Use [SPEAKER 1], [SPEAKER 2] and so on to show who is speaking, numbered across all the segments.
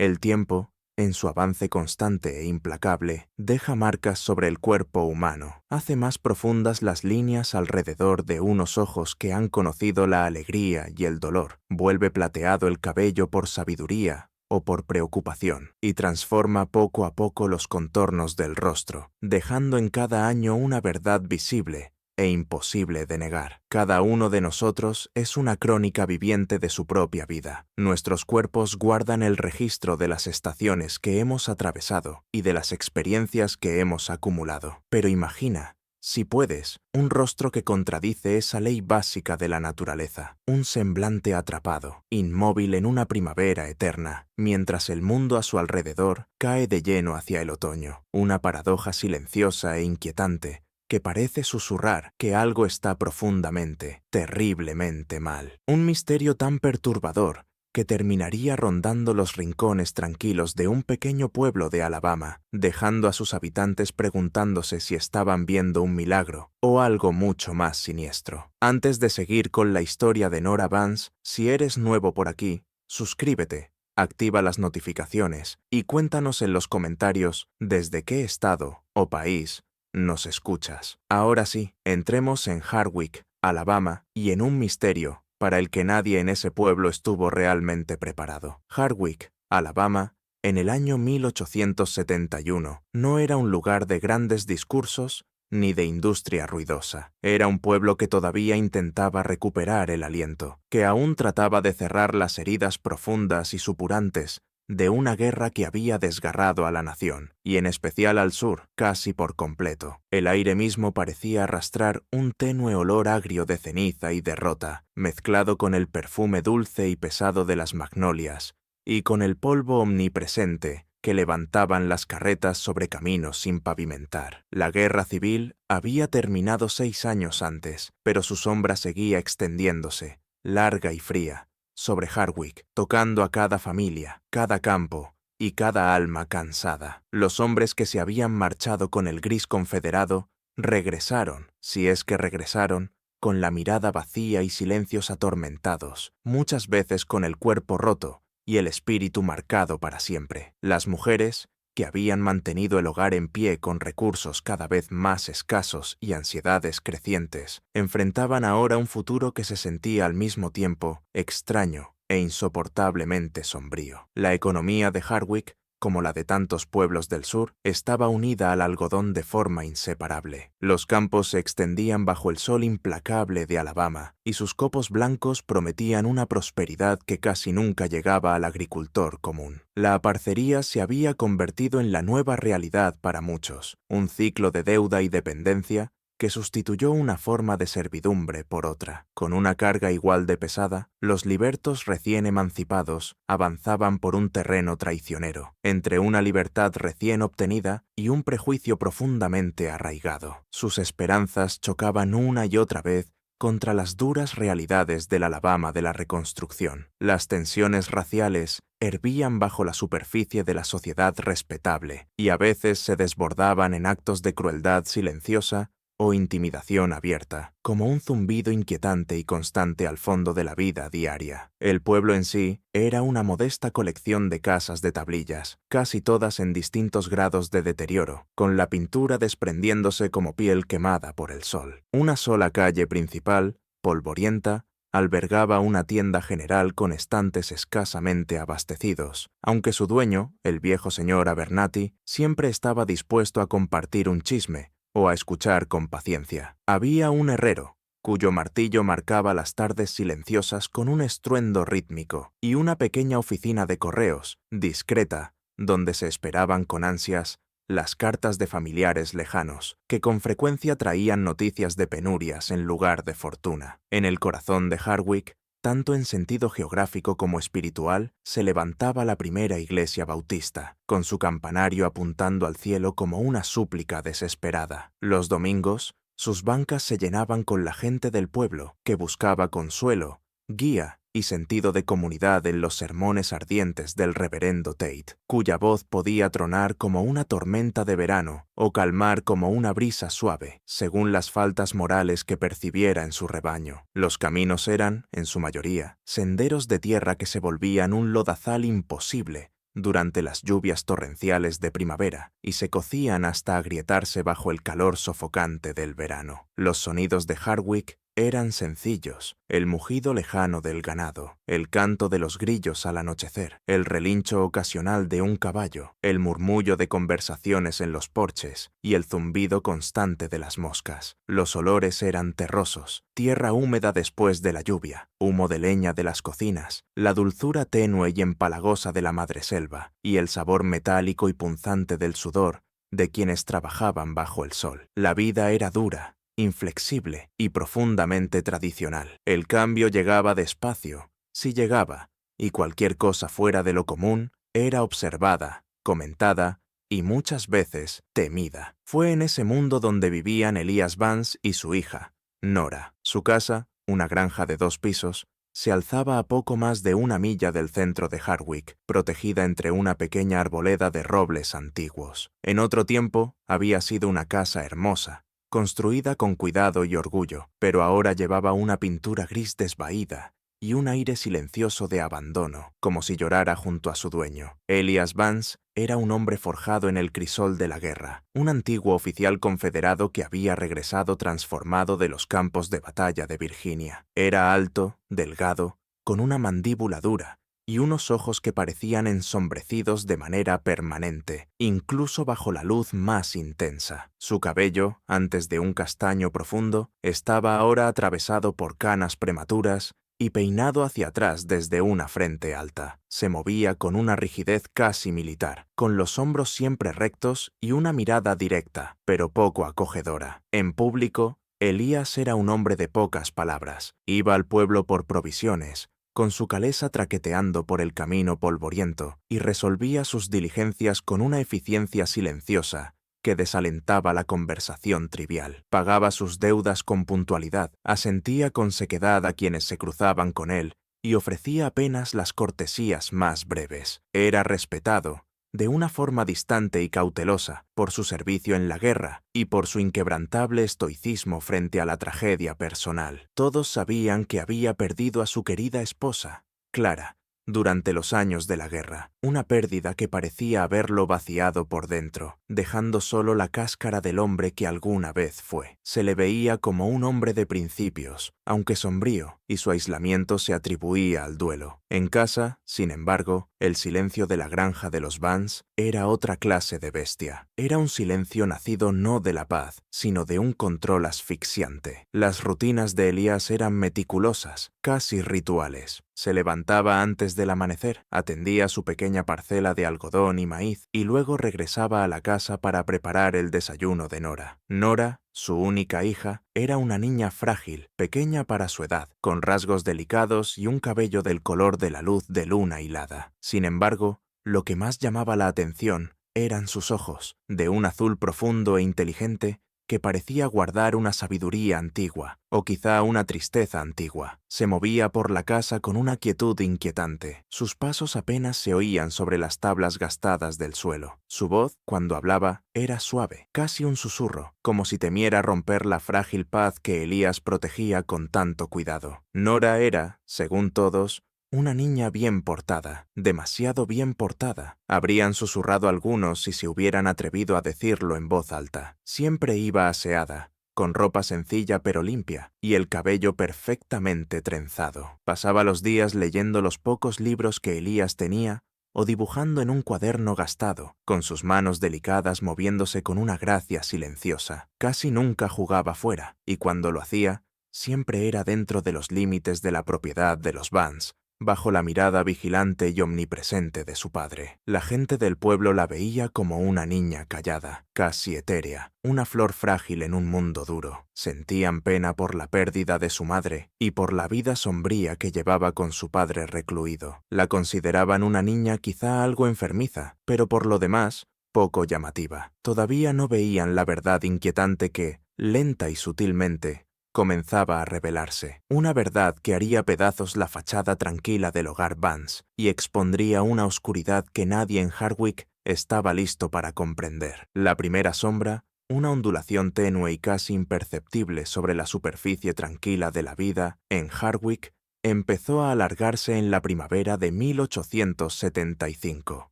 [SPEAKER 1] El tiempo, en su avance constante e implacable, deja marcas sobre el cuerpo humano, hace más profundas las líneas alrededor de unos ojos que han conocido la alegría y el dolor, vuelve plateado el cabello por sabiduría o por preocupación, y transforma poco a poco los contornos del rostro, dejando en cada año una verdad visible e imposible de negar. Cada uno de nosotros es una crónica viviente de su propia vida. Nuestros cuerpos guardan el registro de las estaciones que hemos atravesado y de las experiencias que hemos acumulado. Pero imagina, si puedes, un rostro que contradice esa ley básica de la naturaleza, un semblante atrapado, inmóvil en una primavera eterna, mientras el mundo a su alrededor cae de lleno hacia el otoño, una paradoja silenciosa e inquietante que parece susurrar que algo está profundamente, terriblemente mal. Un misterio tan perturbador que terminaría rondando los rincones tranquilos de un pequeño pueblo de Alabama, dejando a sus habitantes preguntándose si estaban viendo un milagro o algo mucho más siniestro. Antes de seguir con la historia de Nora Vance, si eres nuevo por aquí, suscríbete, activa las notificaciones y cuéntanos en los comentarios desde qué estado o país nos escuchas. Ahora sí, entremos en Hardwick, Alabama, y en un misterio para el que nadie en ese pueblo estuvo realmente preparado. Hardwick, Alabama, en el año 1871, no era un lugar de grandes discursos ni de industria ruidosa. Era un pueblo que todavía intentaba recuperar el aliento, que aún trataba de cerrar las heridas profundas y supurantes de una guerra que había desgarrado a la nación, y en especial al sur, casi por completo. El aire mismo parecía arrastrar un tenue olor agrio de ceniza y derrota, mezclado con el perfume dulce y pesado de las magnolias, y con el polvo omnipresente que levantaban las carretas sobre caminos sin pavimentar. La guerra civil había terminado 6 años antes, pero su sombra seguía extendiéndose, larga y fría, sobre Hardwick, tocando a cada familia, cada campo y cada alma cansada. Los hombres que se habían marchado con el gris confederado regresaron, si es que regresaron, con la mirada vacía y silencios atormentados, muchas veces con el cuerpo roto y el espíritu marcado para siempre. Las mujeres, que habían mantenido el hogar en pie con recursos cada vez más escasos y ansiedades crecientes, enfrentaban ahora un futuro que se sentía al mismo tiempo extraño e insoportablemente sombrío. La economía de Hardwick, como la de tantos pueblos del sur, estaba unida al algodón de forma inseparable. Los campos se extendían bajo el sol implacable de Alabama, y sus copos blancos prometían una prosperidad que casi nunca llegaba al agricultor común. La parcería se había convertido en la nueva realidad para muchos, un ciclo de deuda y dependencia que sustituyó una forma de servidumbre por otra. Con una carga igual de pesada, los libertos recién emancipados avanzaban por un terreno traicionero, entre una libertad recién obtenida y un prejuicio profundamente arraigado. Sus esperanzas chocaban una y otra vez contra las duras realidades del Alabama de la reconstrucción. Las tensiones raciales hervían bajo la superficie de la sociedad respetable y a veces se desbordaban en actos de crueldad silenciosa o intimidación abierta, como un zumbido inquietante y constante al fondo de la vida diaria. El pueblo en sí era una modesta colección de casas de tablillas, casi todas en distintos grados de deterioro, con la pintura desprendiéndose como piel quemada por el sol. Una sola calle principal, polvorienta, albergaba una tienda general con estantes escasamente abastecidos, aunque su dueño, el viejo señor Abernathy, siempre estaba dispuesto a compartir un chisme o a escuchar con paciencia. Había un herrero, cuyo martillo marcaba las tardes silenciosas con un estruendo rítmico, y una pequeña oficina de correos, discreta, donde se esperaban con ansias las cartas de familiares lejanos, que con frecuencia traían noticias de penurias en lugar de fortuna. En el corazón de Hardwick, tanto en sentido geográfico como espiritual, se levantaba la primera iglesia bautista, con su campanario apuntando al cielo como una súplica desesperada. Los domingos, sus bancas se llenaban con la gente del pueblo, que buscaba consuelo, guía y sentido de comunidad en los sermones ardientes del reverendo Tate, cuya voz podía tronar como una tormenta de verano o calmar como una brisa suave, según las faltas morales que percibiera en su rebaño. Los caminos eran, en su mayoría, senderos de tierra que se volvían un lodazal imposible durante las lluvias torrenciales de primavera y se cocían hasta agrietarse bajo el calor sofocante del verano. Los sonidos de Hardwick eran sencillos: el mugido lejano del ganado, el canto de los grillos al anochecer, el relincho ocasional de un caballo, el murmullo de conversaciones en los porches y el zumbido constante de las moscas. Los olores eran terrosos: tierra húmeda después de la lluvia, humo de leña de las cocinas, la dulzura tenue y empalagosa de la madreselva y el sabor metálico y punzante del sudor de quienes trabajaban bajo el sol. La vida era dura, inflexible y profundamente tradicional. El cambio llegaba despacio, si llegaba, y cualquier cosa fuera de lo común era observada, comentada y muchas veces temida. Fue en ese mundo donde vivían Elias Vance y su hija, Nora. Su casa, una granja de 2 pisos, se alzaba a poco más de 1 milla del centro de Hardwick, protegida entre una pequeña arboleda de robles antiguos. En otro tiempo había sido una casa hermosa, construida con cuidado y orgullo, pero ahora llevaba una pintura gris desvaída y un aire silencioso de abandono, como si llorara junto a su dueño. Elias Vance era un hombre forjado en el crisol de la guerra, un antiguo oficial confederado que había regresado transformado de los campos de batalla de Virginia. Era alto, delgado, con una mandíbula dura y unos ojos que parecían ensombrecidos de manera permanente, incluso bajo la luz más intensa. Su cabello, antes de un castaño profundo, estaba ahora atravesado por canas prematuras y peinado hacia atrás desde una frente alta. Se movía con una rigidez casi militar, con los hombros siempre rectos y una mirada directa, pero poco acogedora. En público, Elías era un hombre de pocas palabras. Iba al pueblo por provisiones, con su calesa traqueteando por el camino polvoriento, y resolvía sus diligencias con una eficiencia silenciosa que desalentaba la conversación trivial. Pagaba sus deudas con puntualidad, asentía con sequedad a quienes se cruzaban con él y ofrecía apenas las cortesías más breves. Era respetado, de una forma distante y cautelosa, por su servicio en la guerra y por su inquebrantable estoicismo frente a la tragedia personal. Todos sabían que había perdido a su querida esposa, Clara, durante los años de la guerra, una pérdida que parecía haberlo vaciado por dentro, dejando solo la cáscara del hombre que alguna vez fue. Se le veía como un hombre de principios, aunque sombrío, y su aislamiento se atribuía al duelo. En casa, sin embargo, el silencio de la granja de los Vance era otra clase de bestia. Era un silencio nacido no de la paz, sino de un control asfixiante. Las rutinas de Elías eran meticulosas, casi rituales. Se levantaba antes del amanecer, atendía su pequeña parcela de algodón y maíz y luego regresaba a la casa para preparar el desayuno de Nora. Nora, su única hija, era una niña frágil, pequeña para su edad, con rasgos delicados y un cabello del color de la luz de luna hilada. Sin embargo, lo que más llamaba la atención eran sus ojos, de un azul profundo e inteligente, que parecía guardar una sabiduría antigua, o quizá una tristeza antigua. Se movía por la casa con una quietud inquietante. Sus pasos apenas se oían sobre las tablas gastadas del suelo. Su voz, cuando hablaba, era suave, casi un susurro, como si temiera romper la frágil paz que Elías protegía con tanto cuidado. Nora era, según todos, una niña bien portada, demasiado bien portada. Habrían susurrado algunos si se hubieran atrevido a decirlo en voz alta. Siempre iba aseada, con ropa sencilla pero limpia, y el cabello perfectamente trenzado. Pasaba los días leyendo los pocos libros que Elías tenía o dibujando en un cuaderno gastado, con sus manos delicadas moviéndose con una gracia silenciosa. Casi nunca jugaba fuera, y cuando lo hacía, siempre era dentro de los límites de la propiedad de los Vance, bajo la mirada vigilante y omnipresente de su padre. La gente del pueblo la veía como una niña callada, casi etérea, una flor frágil en un mundo duro. Sentían pena por la pérdida de su madre y por la vida sombría que llevaba con su padre recluido. La consideraban una niña quizá algo enfermiza, pero por lo demás, poco llamativa. Todavía no veían la verdad inquietante que, lenta y sutilmente, comenzaba a revelarse, una verdad que haría pedazos la fachada tranquila del hogar Vance y expondría una oscuridad que nadie en Hardwick estaba listo para comprender. La primera sombra, una ondulación tenue y casi imperceptible sobre la superficie tranquila de la vida en Hardwick, empezó a alargarse en la primavera de 1875.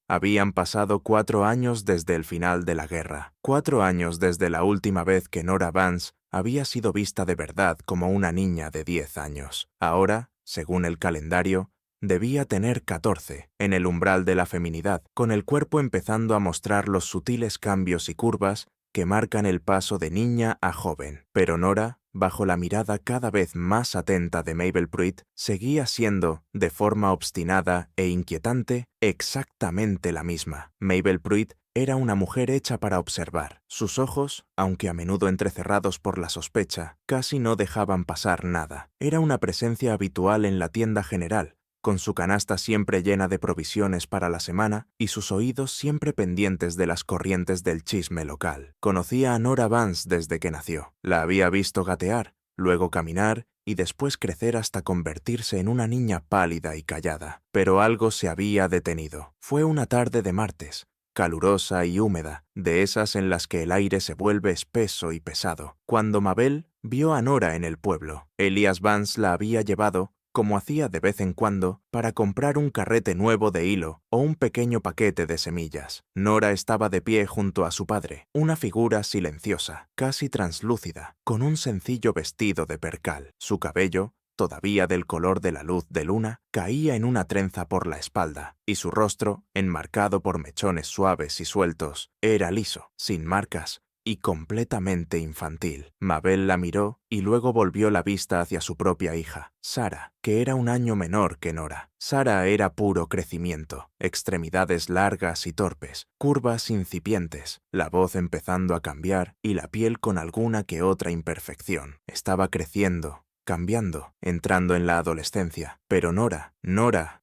[SPEAKER 1] Habían pasado 4 años desde el final de la guerra, 4 años desde la última vez que Nora Vance había sido vista de verdad como una niña de 10 años. Ahora, según el calendario, debía tener 14, en el umbral de la feminidad, con el cuerpo empezando a mostrar los sutiles cambios y curvas que marcan el paso de niña a joven. Pero Nora, bajo la mirada cada vez más atenta de Mabel Pruitt, seguía siendo, de forma obstinada e inquietante, exactamente la misma. Mabel Pruitt era una mujer hecha para observar. Sus ojos, aunque a menudo entrecerrados por la sospecha, casi no dejaban pasar nada. Era una presencia habitual en la tienda general, con su canasta siempre llena de provisiones para la semana y sus oídos siempre pendientes de las corrientes del chisme local. Conocía a Nora Vance desde que nació. La había visto gatear, luego caminar y después crecer hasta convertirse en una niña pálida y callada. Pero algo se había detenido. Fue una tarde de martes, calurosa y húmeda, de esas en las que el aire se vuelve espeso y pesado, cuando Mabel vio a Nora en el pueblo. Elias Vance la había llevado, como hacía de vez en cuando, para comprar un carrete nuevo de hilo o un pequeño paquete de semillas. Nora estaba de pie junto a su padre, una figura silenciosa, casi translúcida, con un sencillo vestido de percal. Su cabello, todavía del color de la luz de luna, caía en una trenza por la espalda, y su rostro, enmarcado por mechones suaves y sueltos, era liso, sin marcas, y completamente infantil. Mabel la miró y luego volvió la vista hacia su propia hija, Sara, que era un año menor que Nora. Sara era puro crecimiento, extremidades largas y torpes, curvas incipientes, la voz empezando a cambiar y la piel con alguna que otra imperfección. Estaba creciendo, cambiando, entrando en la adolescencia. Pero Nora,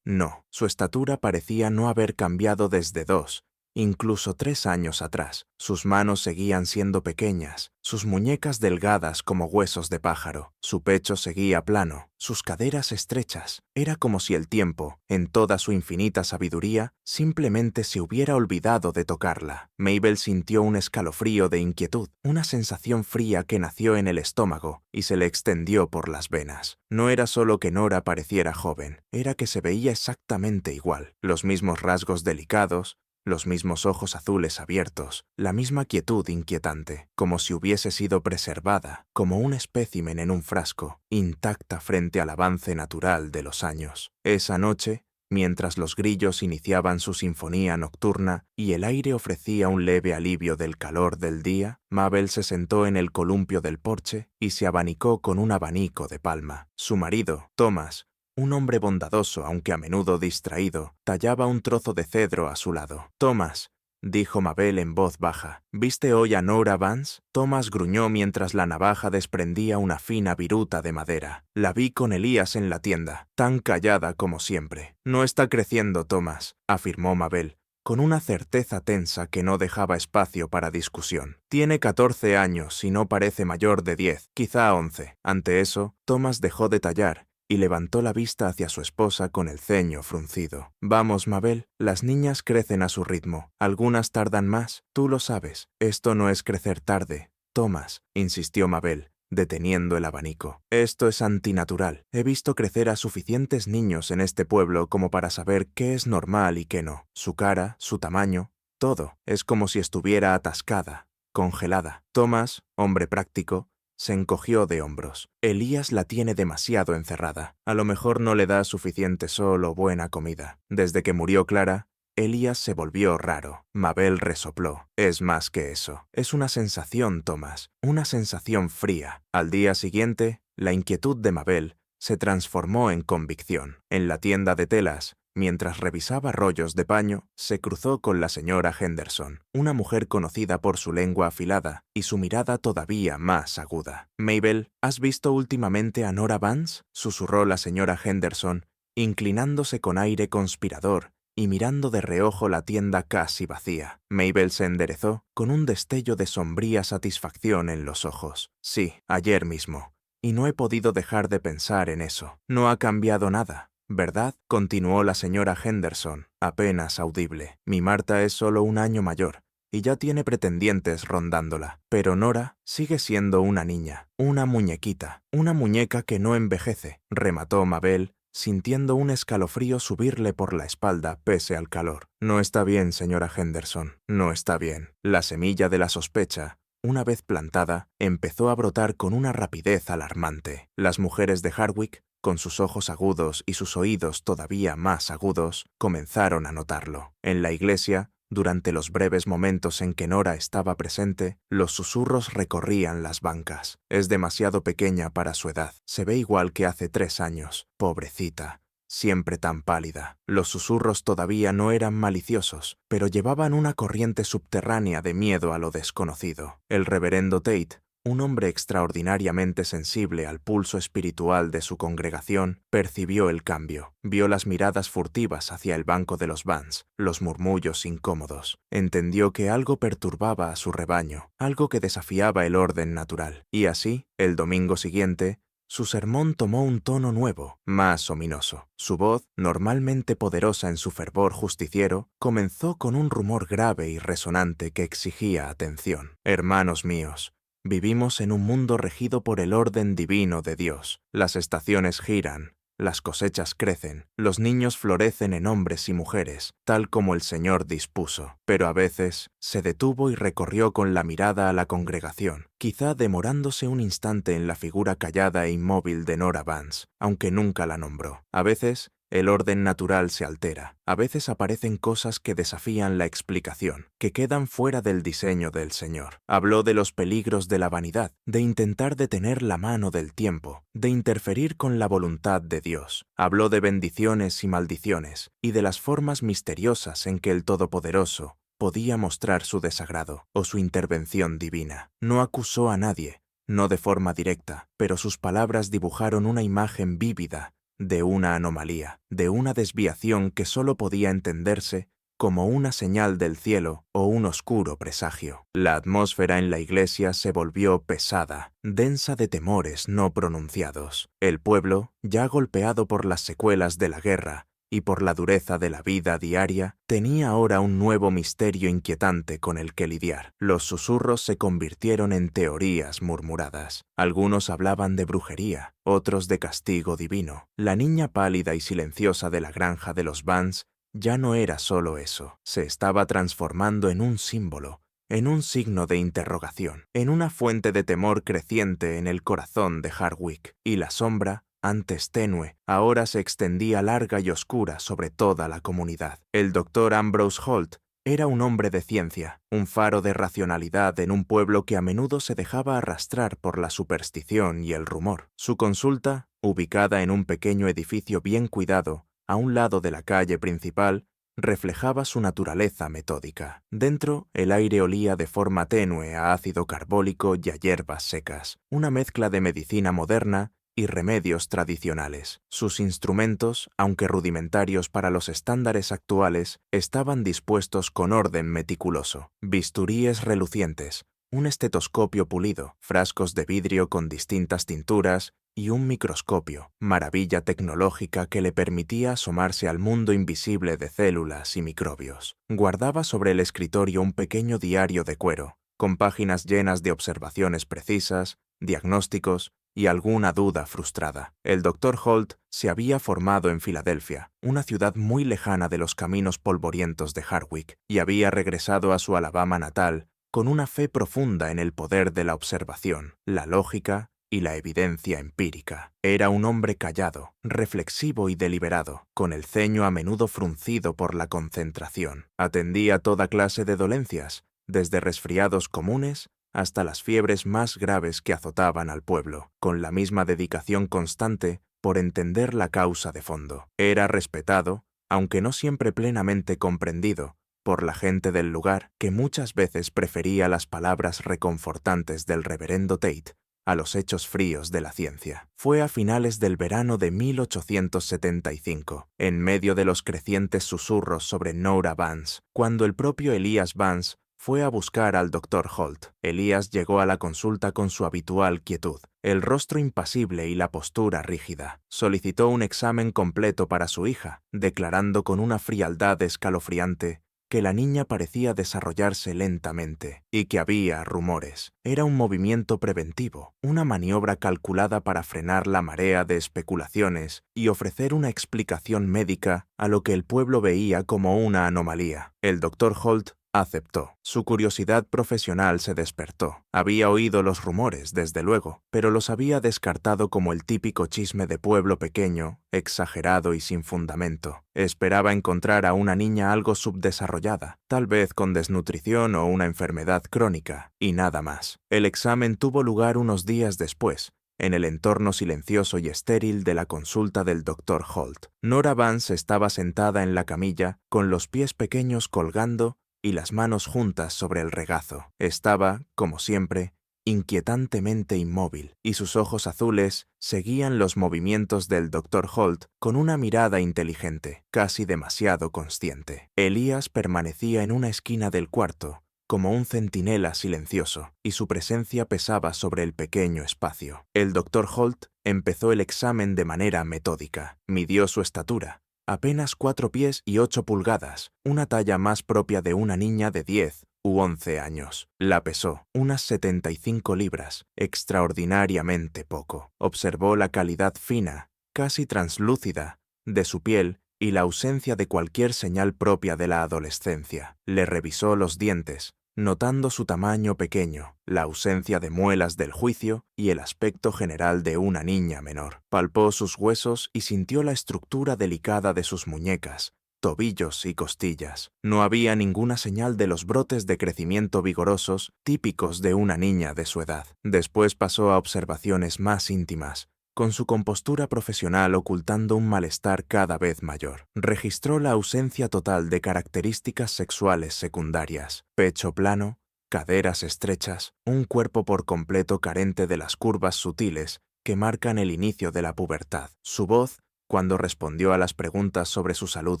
[SPEAKER 1] no. Su estatura parecía no haber cambiado desde 2, incluso 3 años atrás. Sus manos seguían siendo pequeñas, sus muñecas delgadas como huesos de pájaro, su pecho seguía plano, sus caderas estrechas. Era como si el tiempo, en toda su infinita sabiduría, simplemente se hubiera olvidado de tocarla. Mabel sintió un escalofrío de inquietud, una sensación fría que nació en el estómago y se le extendió por las venas. No era solo que Nora pareciera joven, era que se veía exactamente igual, los mismos rasgos delicados, los mismos ojos azules abiertos, la misma quietud inquietante, como si hubiese sido preservada, como un espécimen en un frasco, intacta frente al avance natural de los años. Esa noche, mientras los grillos iniciaban su sinfonía nocturna y el aire ofrecía un leve alivio del calor del día, Mabel se sentó en el columpio del porche y se abanicó con un abanico de palma. Su marido, Thomas, un hombre bondadoso, aunque a menudo distraído, tallaba un trozo de cedro a su lado. «Thomas», dijo Mabel en voz baja, «¿viste hoy a Nora Vance?» Thomas gruñó mientras la navaja desprendía una fina viruta de madera. «La vi con Elías en la tienda, tan callada como siempre». «No está creciendo, Thomas», afirmó Mabel, con una certeza tensa que no dejaba espacio para discusión. «Tiene 14 años y no parece mayor de 10, quizá 11». Ante eso, Thomas dejó de tallar y levantó la vista hacia su esposa con el ceño fruncido. «Vamos, Mabel, las niñas crecen a su ritmo. Algunas tardan más, tú lo sabes. Esto no es crecer tarde, Thomas», insistió Mabel, deteniendo el abanico. «Esto es antinatural. He visto crecer a suficientes niños en este pueblo como para saber qué es normal y qué no. Su cara, su tamaño, todo. Es como si estuviera atascada, congelada». Thomas, hombre práctico, se encogió de hombros. «Elías la tiene demasiado encerrada. A lo mejor no le da suficiente sol o buena comida. Desde que murió Clara, Elías se volvió raro». Mabel resopló. «Es más que eso. Es una sensación, Thomas. Una sensación fría». Al día siguiente, la inquietud de Mabel se transformó en convicción. En la tienda de telas, mientras revisaba rollos de paño, se cruzó con la señora Henderson, una mujer conocida por su lengua afilada y su mirada todavía más aguda. «Mabel, ¿has visto últimamente a Nora Vance?», susurró la señora Henderson, inclinándose con aire conspirador y mirando de reojo la tienda casi vacía. Mabel se enderezó con un destello de sombría satisfacción en los ojos. «Sí, ayer mismo. Y no he podido dejar de pensar en eso. No ha cambiado nada, ¿verdad?», continuó la señora Henderson, apenas audible. «Mi Marta es solo un año mayor y ya tiene pretendientes rondándola. Pero Nora sigue siendo una niña, una muñequita, una muñeca que no envejece», remató Mabel sintiendo un escalofrío subirle por la espalda pese al calor. No está bien, señora Henderson, no está bien. La semilla de la sospecha, una vez plantada, empezó a brotar con una rapidez alarmante. Las mujeres de Hardwicke, con sus ojos agudos y sus oídos todavía más agudos, comenzaron a notarlo. En la iglesia, durante los breves momentos en que Nora estaba presente, los susurros recorrían las bancas. Es demasiado pequeña para su edad. Se ve igual que hace 3 años. Pobrecita. Siempre tan pálida. Los susurros todavía no eran maliciosos, pero llevaban una corriente subterránea de miedo a lo desconocido. El reverendo Tate, un hombre extraordinariamente sensible al pulso espiritual de su congregación, percibió el cambio. Vio las miradas furtivas hacia el banco de los Vance, los murmullos incómodos. Entendió que algo perturbaba a su rebaño, algo que desafiaba el orden natural. Y así, el domingo siguiente, su sermón tomó un tono nuevo, más ominoso. Su voz, normalmente poderosa en su fervor justiciero, comenzó con un rumor grave y resonante que exigía atención. Hermanos míos, vivimos en un mundo regido por el orden divino de Dios. Las estaciones giran, las cosechas crecen, los niños florecen en hombres y mujeres, tal como el Señor dispuso. Pero a veces se detuvo y recorrió con la mirada a la congregación, quizá demorándose un instante en la figura callada e inmóvil de Nora Vance, aunque nunca la nombró. A veces el orden natural se altera. A veces aparecen cosas que desafían la explicación, que quedan fuera del diseño del Señor. Habló de los peligros de la vanidad, de intentar detener la mano del tiempo, de interferir con la voluntad de Dios. Habló de bendiciones y maldiciones, y de las formas misteriosas en que el Todopoderoso podía mostrar su desagrado o su intervención divina. No acusó a nadie, no de forma directa, pero sus palabras dibujaron una imagen vívida de una anomalía, de una desviación que solo podía entenderse como una señal del cielo o un oscuro presagio. La atmósfera en la iglesia se volvió pesada, densa de temores no pronunciados. El pueblo, ya golpeado por las secuelas de la guerra y por la dureza de la vida diaria, tenía ahora un nuevo misterio inquietante con el que lidiar. Los susurros se convirtieron en teorías murmuradas. Algunos hablaban de brujería, otros de castigo divino. La niña pálida y silenciosa de la granja de los Vance ya no era solo eso. Se estaba transformando en un símbolo, en un signo de interrogación, en una fuente de temor creciente en el corazón de Hardwicke. Y la sombra, antes tenue, ahora se extendía larga y oscura sobre toda la comunidad. El doctor Ambrose Holt era un hombre de ciencia, un faro de racionalidad en un pueblo que a menudo se dejaba arrastrar por la superstición y el rumor. Su consulta, ubicada en un pequeño edificio bien cuidado, a un lado de la calle principal, reflejaba su naturaleza metódica. Dentro, el aire olía de forma tenue a ácido carbólico y a hierbas secas, una mezcla de medicina moderna y remedios tradicionales. Sus instrumentos, aunque rudimentarios para los estándares actuales, estaban dispuestos con orden meticuloso. Bisturíes relucientes, un estetoscopio pulido, frascos de vidrio con distintas tinturas y un microscopio, maravilla tecnológica que le permitía asomarse al mundo invisible de células y microbios. Guardaba sobre el escritorio un pequeño diario de cuero, con páginas llenas de observaciones precisas, diagnósticos y alguna duda frustrada. El Dr. Holt se había formado en Filadelfia, una ciudad muy lejana de los caminos polvorientos de Hardwicke, y había regresado a su Alabama natal con una fe profunda en el poder de la observación, la lógica y la evidencia empírica. Era un hombre callado, reflexivo y deliberado, con el ceño a menudo fruncido por la concentración. Atendía toda clase de dolencias, desde resfriados comunes hasta las fiebres más graves que azotaban al pueblo, con la misma dedicación constante por entender la causa de fondo. Era respetado, aunque no siempre plenamente comprendido, por la gente del lugar, que muchas veces prefería las palabras reconfortantes del reverendo Tate a los hechos fríos de la ciencia. Fue a finales del verano de 1875, en medio de los crecientes susurros sobre Nora Vance, cuando el propio Elias Vance fue a buscar al Dr. Holt. Elias llegó a la consulta con su habitual quietud, el rostro impasible y la postura rígida. Solicitó un examen completo para su hija, declarando con una frialdad escalofriante que la niña parecía desarrollarse lentamente y que había rumores. Era un movimiento preventivo, una maniobra calculada para frenar la marea de especulaciones y ofrecer una explicación médica a lo que el pueblo veía como una anomalía. El Dr. Holt aceptó. Su curiosidad profesional se despertó. Había oído los rumores, desde luego, pero los había descartado como el típico chisme de pueblo pequeño, exagerado y sin fundamento. Esperaba encontrar a una niña algo subdesarrollada, tal vez con desnutrición o una enfermedad crónica, y nada más. El examen tuvo lugar unos días después, en el entorno silencioso y estéril de la consulta del Dr. Holt. Nora Vance estaba sentada en la camilla, con los pies pequeños colgando y las manos juntas sobre el regazo. Estaba, como siempre, inquietantemente inmóvil, y sus ojos azules seguían los movimientos del Dr. Holt con una mirada inteligente, casi demasiado consciente. Elías permanecía en una esquina del cuarto, como un centinela silencioso, y su presencia pesaba sobre el pequeño espacio. El Dr. Holt empezó el examen de manera metódica. Midió su estatura. Apenas 4 pies y 8 pulgadas, una talla más propia de una niña de 10 u 11 años. La pesó, unas 75 libras, extraordinariamente poco. Observó la calidad fina, casi translúcida, de su piel y la ausencia de cualquier señal propia de la adolescencia. Le revisó los dientes, notando su tamaño pequeño, la ausencia de muelas del juicio y el aspecto general de una niña menor. Palpó sus huesos y sintió la estructura delicada de sus muñecas, tobillos y costillas. No había ninguna señal de los brotes de crecimiento vigorosos típicos de una niña de su edad. Después pasó a observaciones más íntimas, con su compostura profesional ocultando un malestar cada vez mayor. Registró la ausencia total de características sexuales secundarias: pecho plano, caderas estrechas, un cuerpo por completo carente de las curvas sutiles que marcan el inicio de la pubertad. Su voz, cuando respondió a las preguntas sobre su salud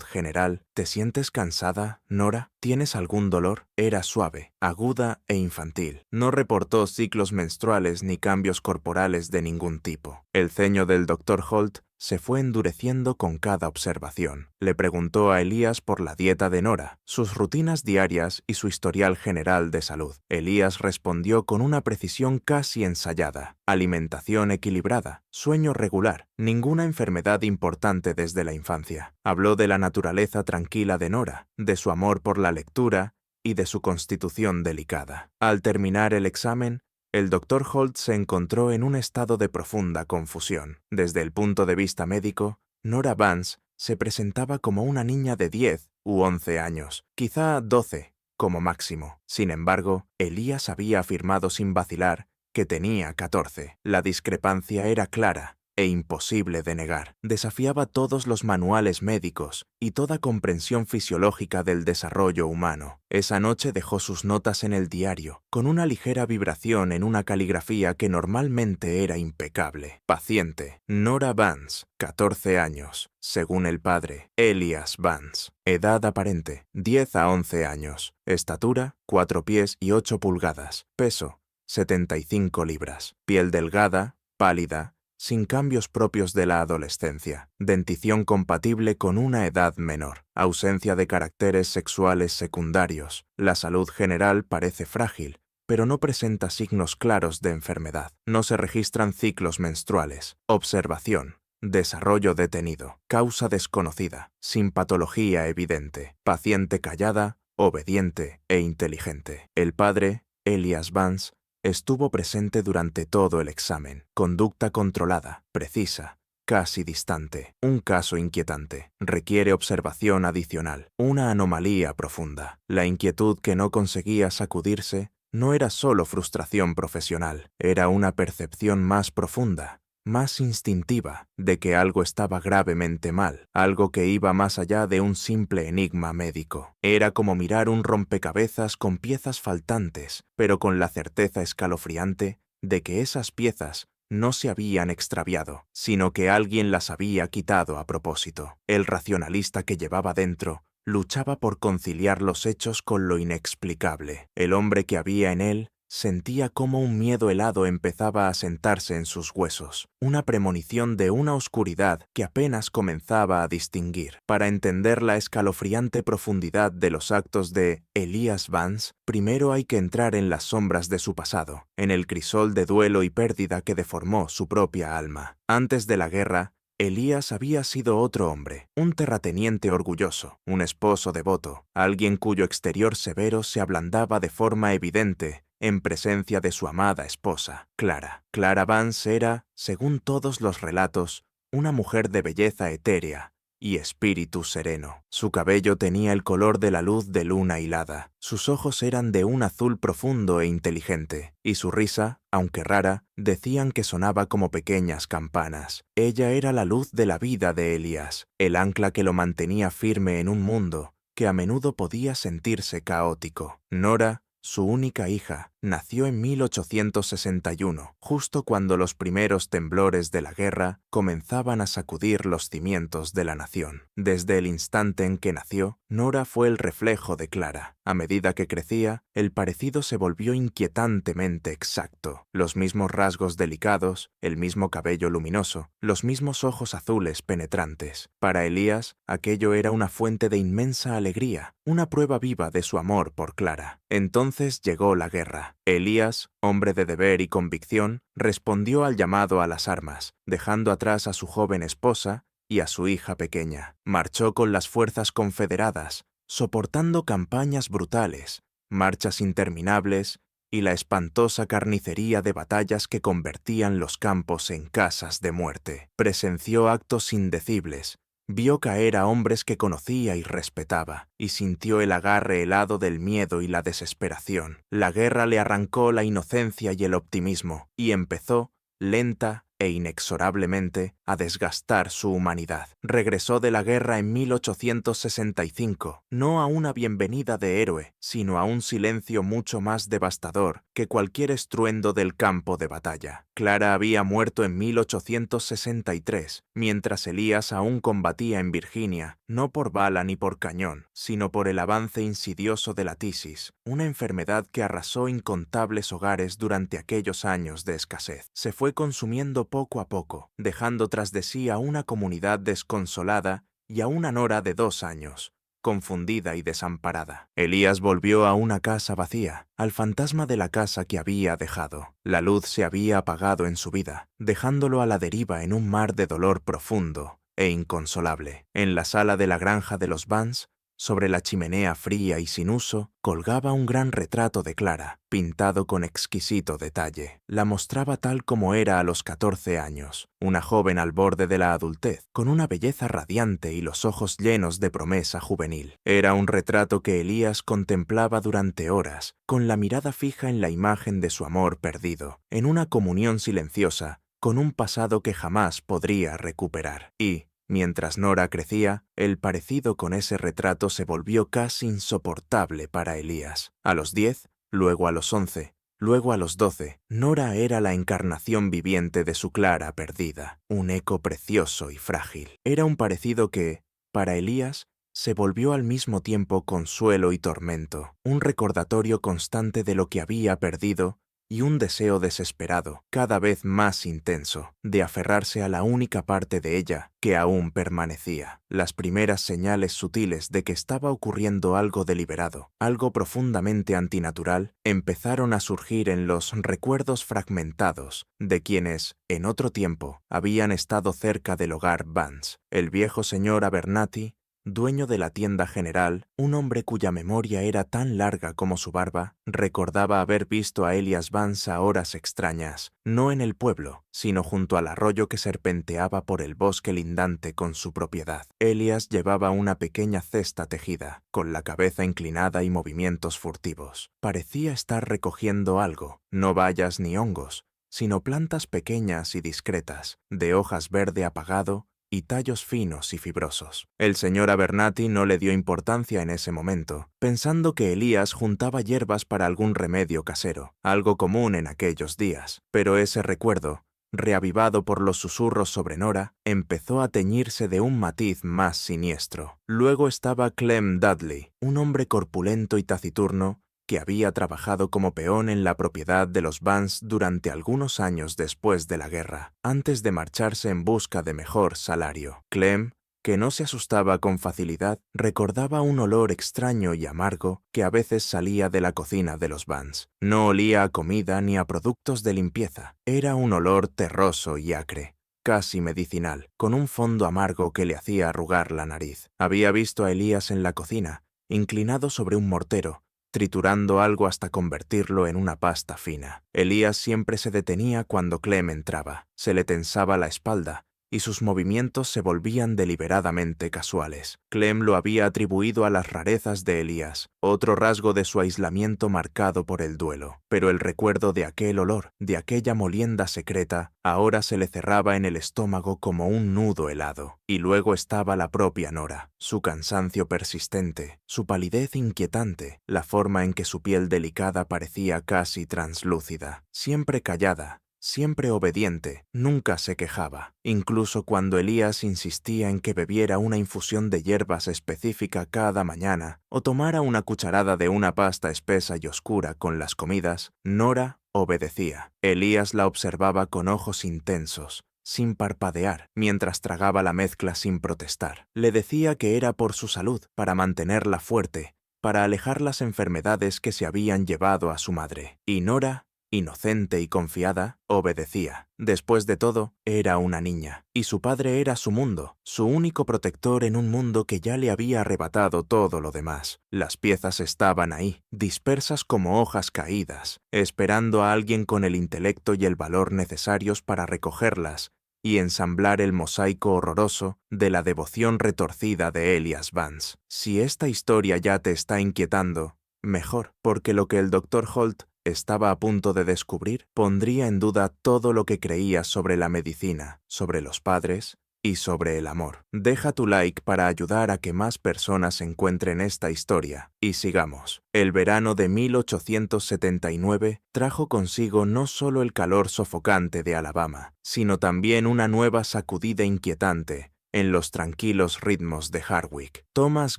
[SPEAKER 1] general: ¿te sientes cansada, Nora? ¿Tienes algún dolor?, era suave, aguda e infantil. No reportó ciclos menstruales ni cambios corporales de ningún tipo. El ceño del Dr. Holt se fue endureciendo con cada observación. Le preguntó a Elías por la dieta de Nora, sus rutinas diarias y su historial general de salud. Elías respondió con una precisión casi ensayada: alimentación equilibrada, sueño regular, ninguna enfermedad importante desde la infancia. Habló de la naturaleza tranquila de Nora, de su amor por la lectura y de su constitución delicada. Al terminar el examen, el Dr. Holt se encontró en un estado de profunda confusión. Desde el punto de vista médico, Nora Vance se presentaba como una niña de 10 u 11 años, quizá 12 como máximo. Sin embargo, Elías había afirmado sin vacilar que tenía 14. La discrepancia era clara e imposible de negar. Desafiaba todos los manuales médicos y toda comprensión fisiológica del desarrollo humano. Esa noche dejó sus notas en el diario, con una ligera vibración en una caligrafía que normalmente era impecable. Paciente: Nora Vance, 14 años, según el padre, Elías Vance. Edad aparente: 10 a 11 años. Estatura: 4 pies y 8 pulgadas. Peso: 75 libras. Piel delgada, pálida, sin cambios propios de la adolescencia. Dentición compatible con una edad menor. Ausencia de caracteres sexuales secundarios. La salud general parece frágil, pero no presenta signos claros de enfermedad. No se registran ciclos menstruales. Observación: desarrollo detenido. Causa desconocida. Sin patología evidente. Paciente callada, obediente e inteligente. El padre, Elías Vance, estuvo presente durante todo el examen. Conducta controlada, precisa, casi distante. Un caso inquietante. Requiere observación adicional. Una anomalía profunda. La inquietud que no conseguía sacudirse no era solo frustración profesional, era una percepción más profunda, más instintiva, de que algo estaba gravemente mal, algo que iba más allá de un simple enigma médico. Era como mirar un rompecabezas con piezas faltantes, pero con la certeza escalofriante de que esas piezas no se habían extraviado, sino que alguien las había quitado a propósito. El racionalista que llevaba dentro luchaba por conciliar los hechos con lo inexplicable. El hombre que había en él Sentía cómo un miedo helado empezaba a sentarse en sus huesos, una premonición de una oscuridad que apenas comenzaba a distinguir. Para entender la escalofriante profundidad de los actos de Elias Vance, primero hay que entrar en las sombras de su pasado, en el crisol de duelo y pérdida que deformó su propia alma. Antes de la guerra, Elías había sido otro hombre, un terrateniente orgulloso, un esposo devoto, alguien cuyo exterior severo se ablandaba de forma evidente en presencia de su amada esposa, Clara. Clara Vance era, según todos los relatos, una mujer de belleza etérea y espíritu sereno. Su cabello tenía el color de la luz de luna hilada, sus ojos eran de un azul profundo e inteligente, y su risa, aunque rara, decían que sonaba como pequeñas campanas. Ella era la luz de la vida de Elías, el ancla que lo mantenía firme en un mundo que a menudo podía sentirse caótico. Nora, su única hija, nació en 1861, justo cuando los primeros temblores de la guerra comenzaban a sacudir los cimientos de la nación. Desde el instante en que nació, Nora fue el reflejo de Clara. A medida que crecía, el parecido se volvió inquietantemente exacto. Los mismos rasgos delicados, el mismo cabello luminoso, los mismos ojos azules penetrantes. Para Elías, aquello era una fuente de inmensa alegría, una prueba viva de su amor por Clara. Entonces llegó la guerra. Elías, hombre de deber y convicción, respondió al llamado a las armas, dejando atrás a su joven esposa y a su hija pequeña. Marchó con las fuerzas confederadas, soportando campañas brutales, marchas interminables y la espantosa carnicería de batallas que convertían los campos en casas de muerte. Presenció actos indecibles, vio caer a hombres que conocía y respetaba, y sintió el agarre helado del miedo y la desesperación. La guerra le arrancó la inocencia y el optimismo, y empezó, lenta e inexorablemente, a desgastar su humanidad. Regresó de la guerra en 1865, no a una bienvenida de héroe, sino a un silencio mucho más devastador que cualquier estruendo del campo de batalla. Clara había muerto en 1863, mientras Elías aún combatía en Virginia, no por bala ni por cañón, sino por el avance insidioso de la tisis, una enfermedad que arrasó incontables hogares durante aquellos años de escasez. Se fue consumiendo poco a poco, dejando tras de sí a una comunidad desconsolada y a una Nora de 2 años, confundida y desamparada. Elías volvió a una casa vacía, al fantasma de la casa que había dejado. La luz se había apagado en su vida, dejándolo a la deriva en un mar de dolor profundo e inconsolable. En la sala de la granja de los Vance, sobre la chimenea fría y sin uso, colgaba un gran retrato de Clara, pintado con exquisito detalle. La mostraba tal como era a los 14 años, una joven al borde de la adultez, con una belleza radiante y los ojos llenos de promesa juvenil. Era un retrato que Elías contemplaba durante horas, con la mirada fija en la imagen de su amor perdido, en una comunión silenciosa, con un pasado que jamás podría recuperar. Y, mientras Nora crecía, el parecido con ese retrato se volvió casi insoportable para Elías. A los 10, luego a los 11, luego a los 12, Nora era la encarnación viviente de su Clara perdida, un eco precioso y frágil. Era un parecido que, para Elías, se volvió al mismo tiempo consuelo y tormento, un recordatorio constante de lo que había perdido y un deseo desesperado, cada vez más intenso, de aferrarse a la única parte de ella que aún permanecía. Las primeras señales sutiles de que estaba ocurriendo algo deliberado, algo profundamente antinatural, empezaron a surgir en los recuerdos fragmentados de quienes, en otro tiempo, habían estado cerca del hogar Vance. El viejo señor Abernathy, dueño de la tienda general, un hombre cuya memoria era tan larga como su barba, recordaba haber visto a Elias Vance a horas extrañas, no en el pueblo, sino junto al arroyo que serpenteaba por el bosque lindante con su propiedad. Elias llevaba una pequeña cesta tejida, con la cabeza inclinada y movimientos furtivos. Parecía estar recogiendo algo, no bayas ni hongos, sino plantas pequeñas y discretas, de hojas verde apagado y tallos finos y fibrosos. El señor Abernathy no le dio importancia en ese momento, pensando que Elías juntaba hierbas para algún remedio casero, algo común en aquellos días. Pero ese recuerdo, reavivado por los susurros sobre Nora, empezó a teñirse de un matiz más siniestro. Luego estaba Clem Dudley, un hombre corpulento y taciturno, que había trabajado como peón en la propiedad de los Vance durante algunos años después de la guerra, antes de marcharse en busca de mejor salario. Clem, que no se asustaba con facilidad, recordaba un olor extraño y amargo que a veces salía de la cocina de los Vance. No olía a comida ni a productos de limpieza. Era un olor terroso y acre, casi medicinal, con un fondo amargo que le hacía arrugar la nariz. Había visto a Elías en la cocina, inclinado sobre un mortero, triturando algo hasta convertirlo en una pasta fina. Elías siempre se detenía cuando Clem entraba, se le tensaba la espalda, y sus movimientos se volvían deliberadamente casuales. Clem lo había atribuido a las rarezas de Elías, otro rasgo de su aislamiento marcado por el duelo. Pero el recuerdo de aquel olor, de aquella molienda secreta, ahora se le cerraba en el estómago como un nudo helado. Y luego estaba la propia Nora, su cansancio persistente, su palidez inquietante, la forma en que su piel delicada parecía casi translúcida, siempre callada, siempre obediente, nunca se quejaba. Incluso cuando Elías insistía en que bebiera una infusión de hierbas específica cada mañana o tomara una cucharada de una pasta espesa y oscura con las comidas, Nora obedecía. Elías la observaba con ojos intensos, sin parpadear, mientras tragaba la mezcla sin protestar. Le decía que era por su salud, para mantenerla fuerte, para alejar las enfermedades que se habían llevado a su madre. Y Nora, inocente y confiada, obedecía. Después de todo, era una niña, y su padre era su mundo, su único protector en un mundo que ya le había arrebatado todo lo demás. Las piezas estaban ahí, dispersas como hojas caídas, esperando a alguien con el intelecto y el valor necesarios para recogerlas y ensamblar el mosaico horroroso de la devoción retorcida de Elias Vance. Si esta historia ya te está inquietando, mejor, porque lo que el Dr. Holt estaba a punto de descubrir pondría en duda todo lo que creías sobre la medicina, sobre los padres y sobre el amor. Deja tu like para ayudar a que más personas encuentren esta historia. Y sigamos. El verano de 1879 trajo consigo no solo el calor sofocante de Alabama, sino también una nueva sacudida inquietante en los tranquilos ritmos de Hardwick. Thomas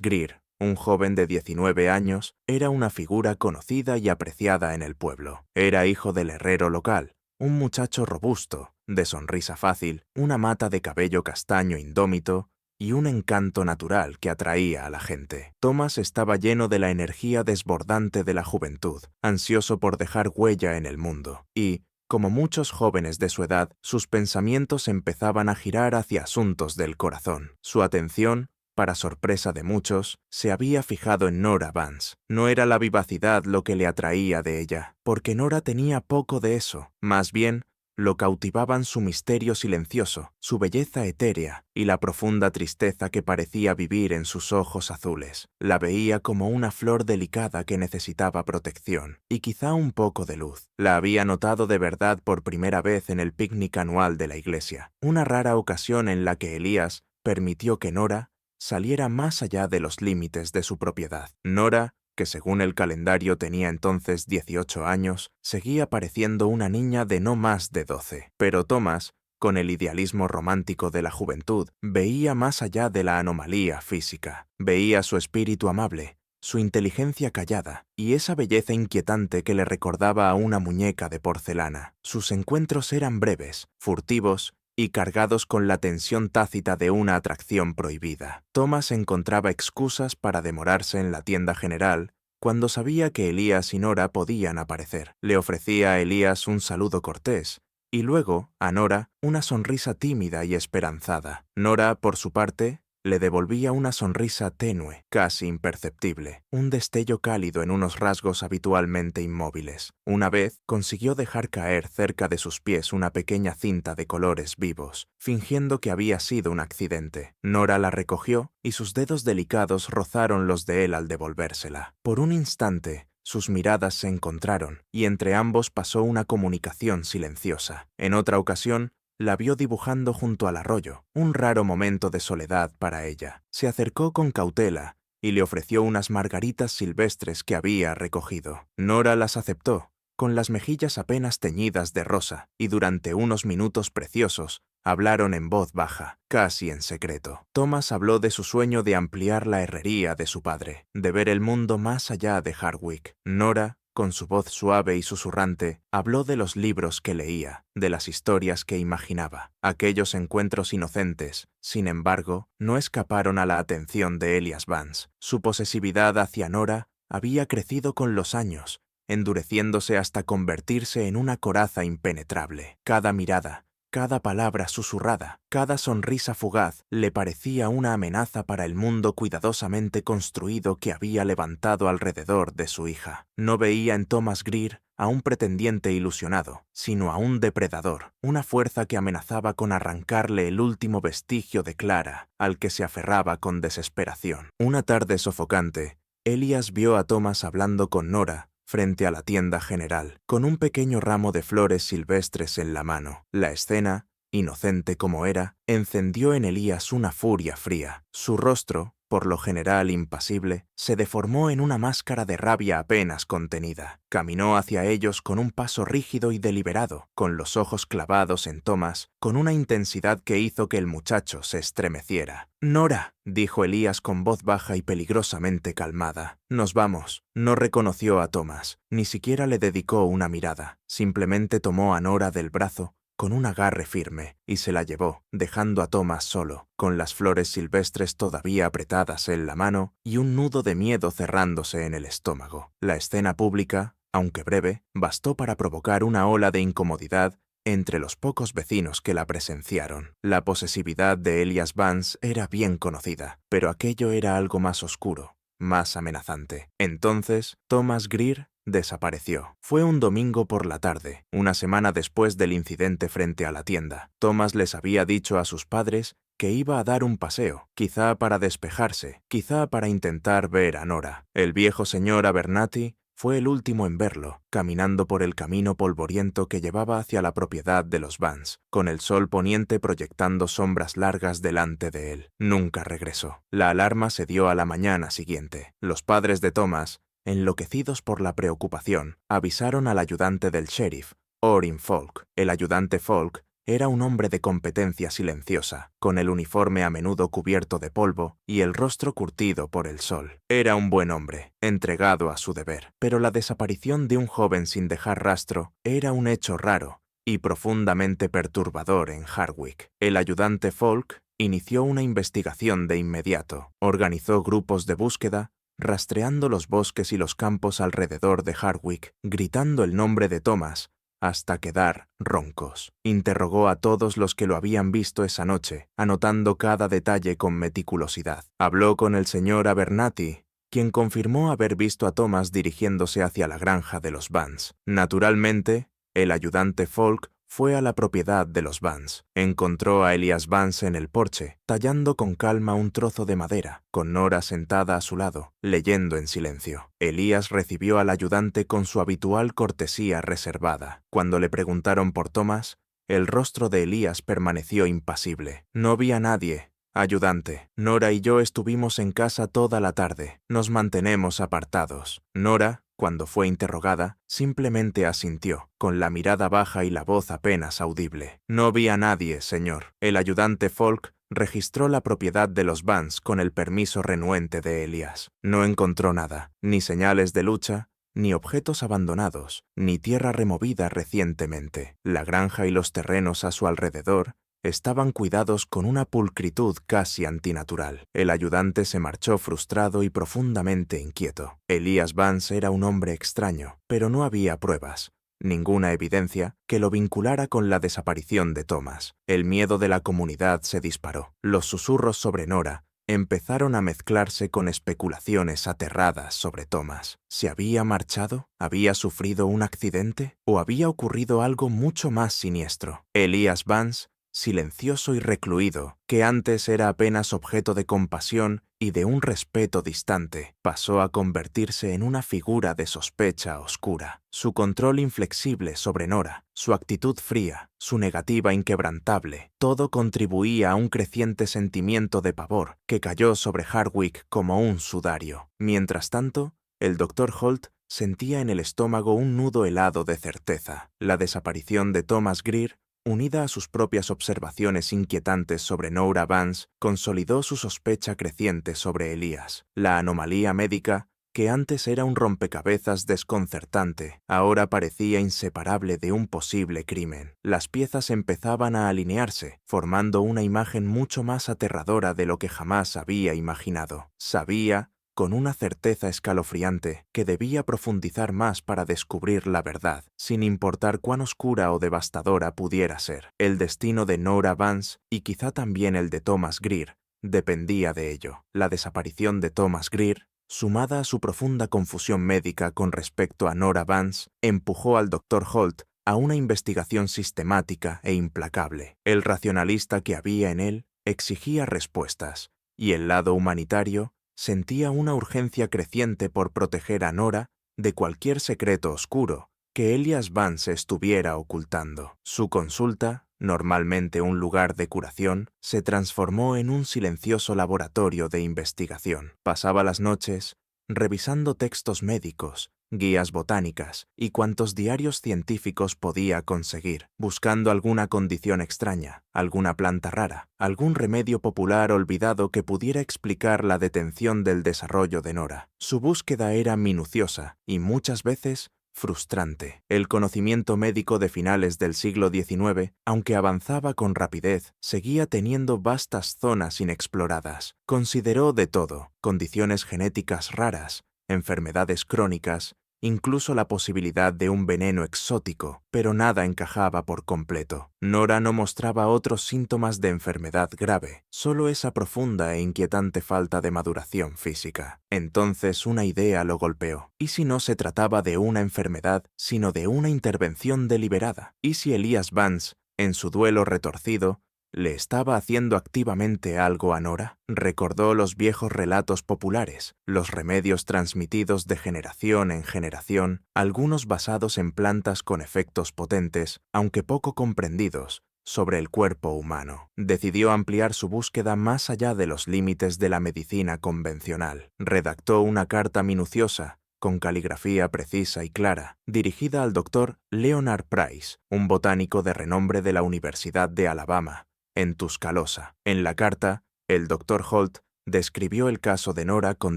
[SPEAKER 1] Greer, un joven de 19 años, era una figura conocida y apreciada en el pueblo. Era hijo del herrero local, un muchacho robusto, de sonrisa fácil, una mata de cabello castaño indómito y un encanto natural que atraía a la gente. Thomas estaba lleno de la energía desbordante de la juventud, ansioso por dejar huella en el mundo, y, como muchos jóvenes de su edad, sus pensamientos empezaban a girar hacia asuntos del corazón. Su atención, para sorpresa de muchos, se había fijado en Nora Vance. No era la vivacidad lo que le atraía de ella, porque Nora tenía poco de eso. Más bien, lo cautivaban su misterio silencioso, su belleza etérea y la profunda tristeza que parecía vivir en sus ojos azules. La veía como una flor delicada que necesitaba protección y quizá un poco de luz. La había notado de verdad por primera vez en el picnic anual de la iglesia, una rara ocasión en la que Elías permitió que Nora saliera más allá de los límites de su propiedad. Nora, que según el calendario tenía entonces 18 años, seguía pareciendo una niña de no más de 12. Pero Thomas, con el idealismo romántico de la juventud, veía más allá de la anomalía física. Veía su espíritu amable, su inteligencia callada y esa belleza inquietante que le recordaba a una muñeca de porcelana. Sus encuentros eran breves, furtivos y cargados con la tensión tácita de una atracción prohibida. Thomas encontraba excusas para demorarse en la tienda general cuando sabía que Elías y Nora podían aparecer. Le ofrecía a Elías un saludo cortés y luego, a Nora, una sonrisa tímida y esperanzada. Nora, por su parte, le devolvía una sonrisa tenue, casi imperceptible, un destello cálido en unos rasgos habitualmente inmóviles. Una vez consiguió dejar caer cerca de sus pies una pequeña cinta de colores vivos, fingiendo que había sido un accidente. Nora la recogió y sus dedos delicados rozaron los de él al devolvérsela. Por un instante, sus miradas se encontraron y entre ambos pasó una comunicación silenciosa. En otra ocasión, la vio dibujando junto al arroyo, un raro momento de soledad para ella. Se acercó con cautela y le ofreció unas margaritas silvestres que había recogido. Nora las aceptó, con las mejillas apenas teñidas de rosa, y durante unos minutos preciosos Hablaron en voz baja, casi en secreto. Thomas habló de su sueño de ampliar la herrería de su padre, de ver el mundo más allá de Hardwick. Nora, con su voz suave y susurrante, habló de los libros que leía, de las historias que imaginaba. Aquellos encuentros inocentes, sin embargo, no escaparon a la atención de Elias Vance. Su posesividad hacia Nora había crecido con los años, endureciéndose hasta convertirse en una coraza impenetrable. Cada mirada, cada palabra susurrada, cada sonrisa fugaz le parecía una amenaza para el mundo cuidadosamente construido que había levantado alrededor de su hija. No veía en Thomas Greer a un pretendiente ilusionado, sino a un depredador, una fuerza que amenazaba con arrancarle el último vestigio de Clara, al que se aferraba con desesperación. Una tarde sofocante, Elias vio a Thomas hablando con Nora frente a la tienda general, con un pequeño ramo de flores silvestres en la mano. La escena, inocente como era, encendió en Elías una furia fría. Su rostro, por lo general impasible, se deformó en una máscara de rabia apenas contenida. Caminó hacia ellos con un paso rígido y deliberado, con los ojos clavados en Thomas, con una intensidad que hizo que el muchacho se estremeciera. «Nora», dijo Elías con voz baja y peligrosamente calmada. «Nos vamos». No reconoció a Thomas, ni siquiera le dedicó una mirada. Simplemente tomó a Nora del brazo con un agarre firme y se la llevó, dejando a Thomas solo, con las flores silvestres todavía apretadas en la mano y un nudo de miedo cerrándose en el estómago. La escena pública, aunque breve, bastó para provocar una ola de incomodidad entre los pocos vecinos que la presenciaron. La posesividad de Elias Vance era bien conocida, pero aquello era algo más oscuro, más amenazante. Entonces, Thomas Greer desapareció. Fue un domingo por la tarde, una semana después del incidente frente a la tienda. Thomas les había dicho a sus padres que iba a dar un paseo, quizá para despejarse, quizá para intentar ver a Nora. El viejo señor Abernathy fue el último en verlo, caminando por el camino polvoriento que llevaba hacia la propiedad de los Vance, con el sol poniente proyectando sombras largas delante de él. Nunca regresó. La alarma se dio a la mañana siguiente. Los padres de Thomas, enloquecidos por la preocupación, avisaron al ayudante del sheriff, Orrin Falk. El ayudante Falk era un hombre de competencia silenciosa, con el uniforme a menudo cubierto de polvo y el rostro curtido por el sol. Era un buen hombre, entregado a su deber, pero la desaparición de un joven sin dejar rastro era un hecho raro y profundamente perturbador en Hardwick. El ayudante Falk inició una investigación de inmediato. Organizó grupos de búsqueda, rastreando los bosques y los campos alrededor de Hardwick, gritando el nombre de Thomas hasta quedar roncos. Interrogó a todos los que lo habían visto esa noche, anotando cada detalle con meticulosidad. Habló con el señor Abernathy, quien confirmó haber visto a Thomas dirigiéndose hacia la granja de los Vance. Naturalmente, el ayudante Falk fue a la propiedad de los Vance. Encontró a Elias Vance en el porche, tallando con calma un trozo de madera, con Nora sentada a su lado, leyendo en silencio. Elias recibió al ayudante con su habitual cortesía reservada. Cuando le preguntaron por Thomas, el rostro de Elias permaneció impasible. «No vi a nadie, ayudante. Nora y yo estuvimos en casa toda la tarde. Nos mantenemos apartados». Nora, cuando fue interrogada, simplemente asintió, con la mirada baja y la voz apenas audible. «No vi a nadie, señor». El ayudante Falk registró la propiedad de los Vance con el permiso renuente de Elias. No encontró nada, ni señales de lucha, ni objetos abandonados, ni tierra removida recientemente. La granja y los terrenos a su alrededor estaban cuidados con una pulcritud casi antinatural. El ayudante se marchó frustrado y profundamente inquieto. Elias Vance era un hombre extraño, pero no había pruebas, ninguna evidencia que lo vinculara con la desaparición de Thomas. El miedo de la comunidad se disparó. Los susurros sobre Nora empezaron a mezclarse con especulaciones aterradas sobre Thomas. ¿Se había marchado? ¿Había sufrido un accidente? ¿O había ocurrido algo mucho más siniestro? Elias Vance, silencioso y recluido, que antes era apenas objeto de compasión y de un respeto distante, pasó a convertirse en una figura de sospecha oscura. Su control inflexible sobre Nora, su actitud fría, su negativa inquebrantable, todo contribuía a un creciente sentimiento de pavor que cayó sobre Hardwick como un sudario. Mientras tanto, el Dr. Holt sentía en el estómago un nudo helado de certeza. La desaparición de Thomas Greer, unida a sus propias observaciones inquietantes sobre Nora Vance, consolidó su sospecha creciente sobre Elías. La anomalía médica, que antes era un rompecabezas desconcertante, ahora parecía inseparable de un posible crimen. Las piezas empezaban a alinearse, formando una imagen mucho más aterradora de lo que jamás había imaginado. Sabía, con una certeza escalofriante, que debía profundizar más para descubrir la verdad, sin importar cuán oscura o devastadora pudiera ser. El destino de Nora Vance, y quizá también el de Thomas Greer, dependía de ello. La desaparición de Thomas Greer, sumada a su profunda confusión médica con respecto a Nora Vance, empujó al Dr. Holt a una investigación sistemática e implacable. El racionalista que había en él exigía respuestas, y el lado humanitario sentía una urgencia creciente por proteger a Nora de cualquier secreto oscuro que Elias Vance estuviera ocultando. Su consulta, normalmente un lugar de curación, se transformó en un silencioso laboratorio de investigación. Pasaba las noches revisando textos médicos, guías botánicas y cuantos diarios científicos podía conseguir, buscando alguna condición extraña, alguna planta rara, algún remedio popular olvidado que pudiera explicar la detención del desarrollo de Nora. Su búsqueda era minuciosa y muchas veces frustrante. El conocimiento médico de finales del siglo XIX, aunque avanzaba con rapidez, seguía teniendo vastas zonas inexploradas. Consideró de todo: condiciones genéticas raras, enfermedades crónicas, incluso la posibilidad de un veneno exótico, pero nada encajaba por completo. Nora no mostraba otros síntomas de enfermedad grave, solo esa profunda e inquietante falta de maduración física. Entonces una idea lo golpeó. ¿Y si no se trataba de una enfermedad, sino de una intervención deliberada? ¿Y si Elías Vance, en su duelo retorcido, le estaba haciendo activamente algo a Nora? Recordó los viejos relatos populares, los remedios transmitidos de generación en generación, algunos basados en plantas con efectos potentes, aunque poco comprendidos, sobre el cuerpo humano. Decidió ampliar su búsqueda más allá de los límites de la medicina convencional. Redactó una carta minuciosa, con caligrafía precisa y clara, dirigida al Dr. Leonard Price, un botánico de renombre de la Universidad de Alabama, en Tuscaloosa. En la carta, el Dr. Holt describió el caso de Nora con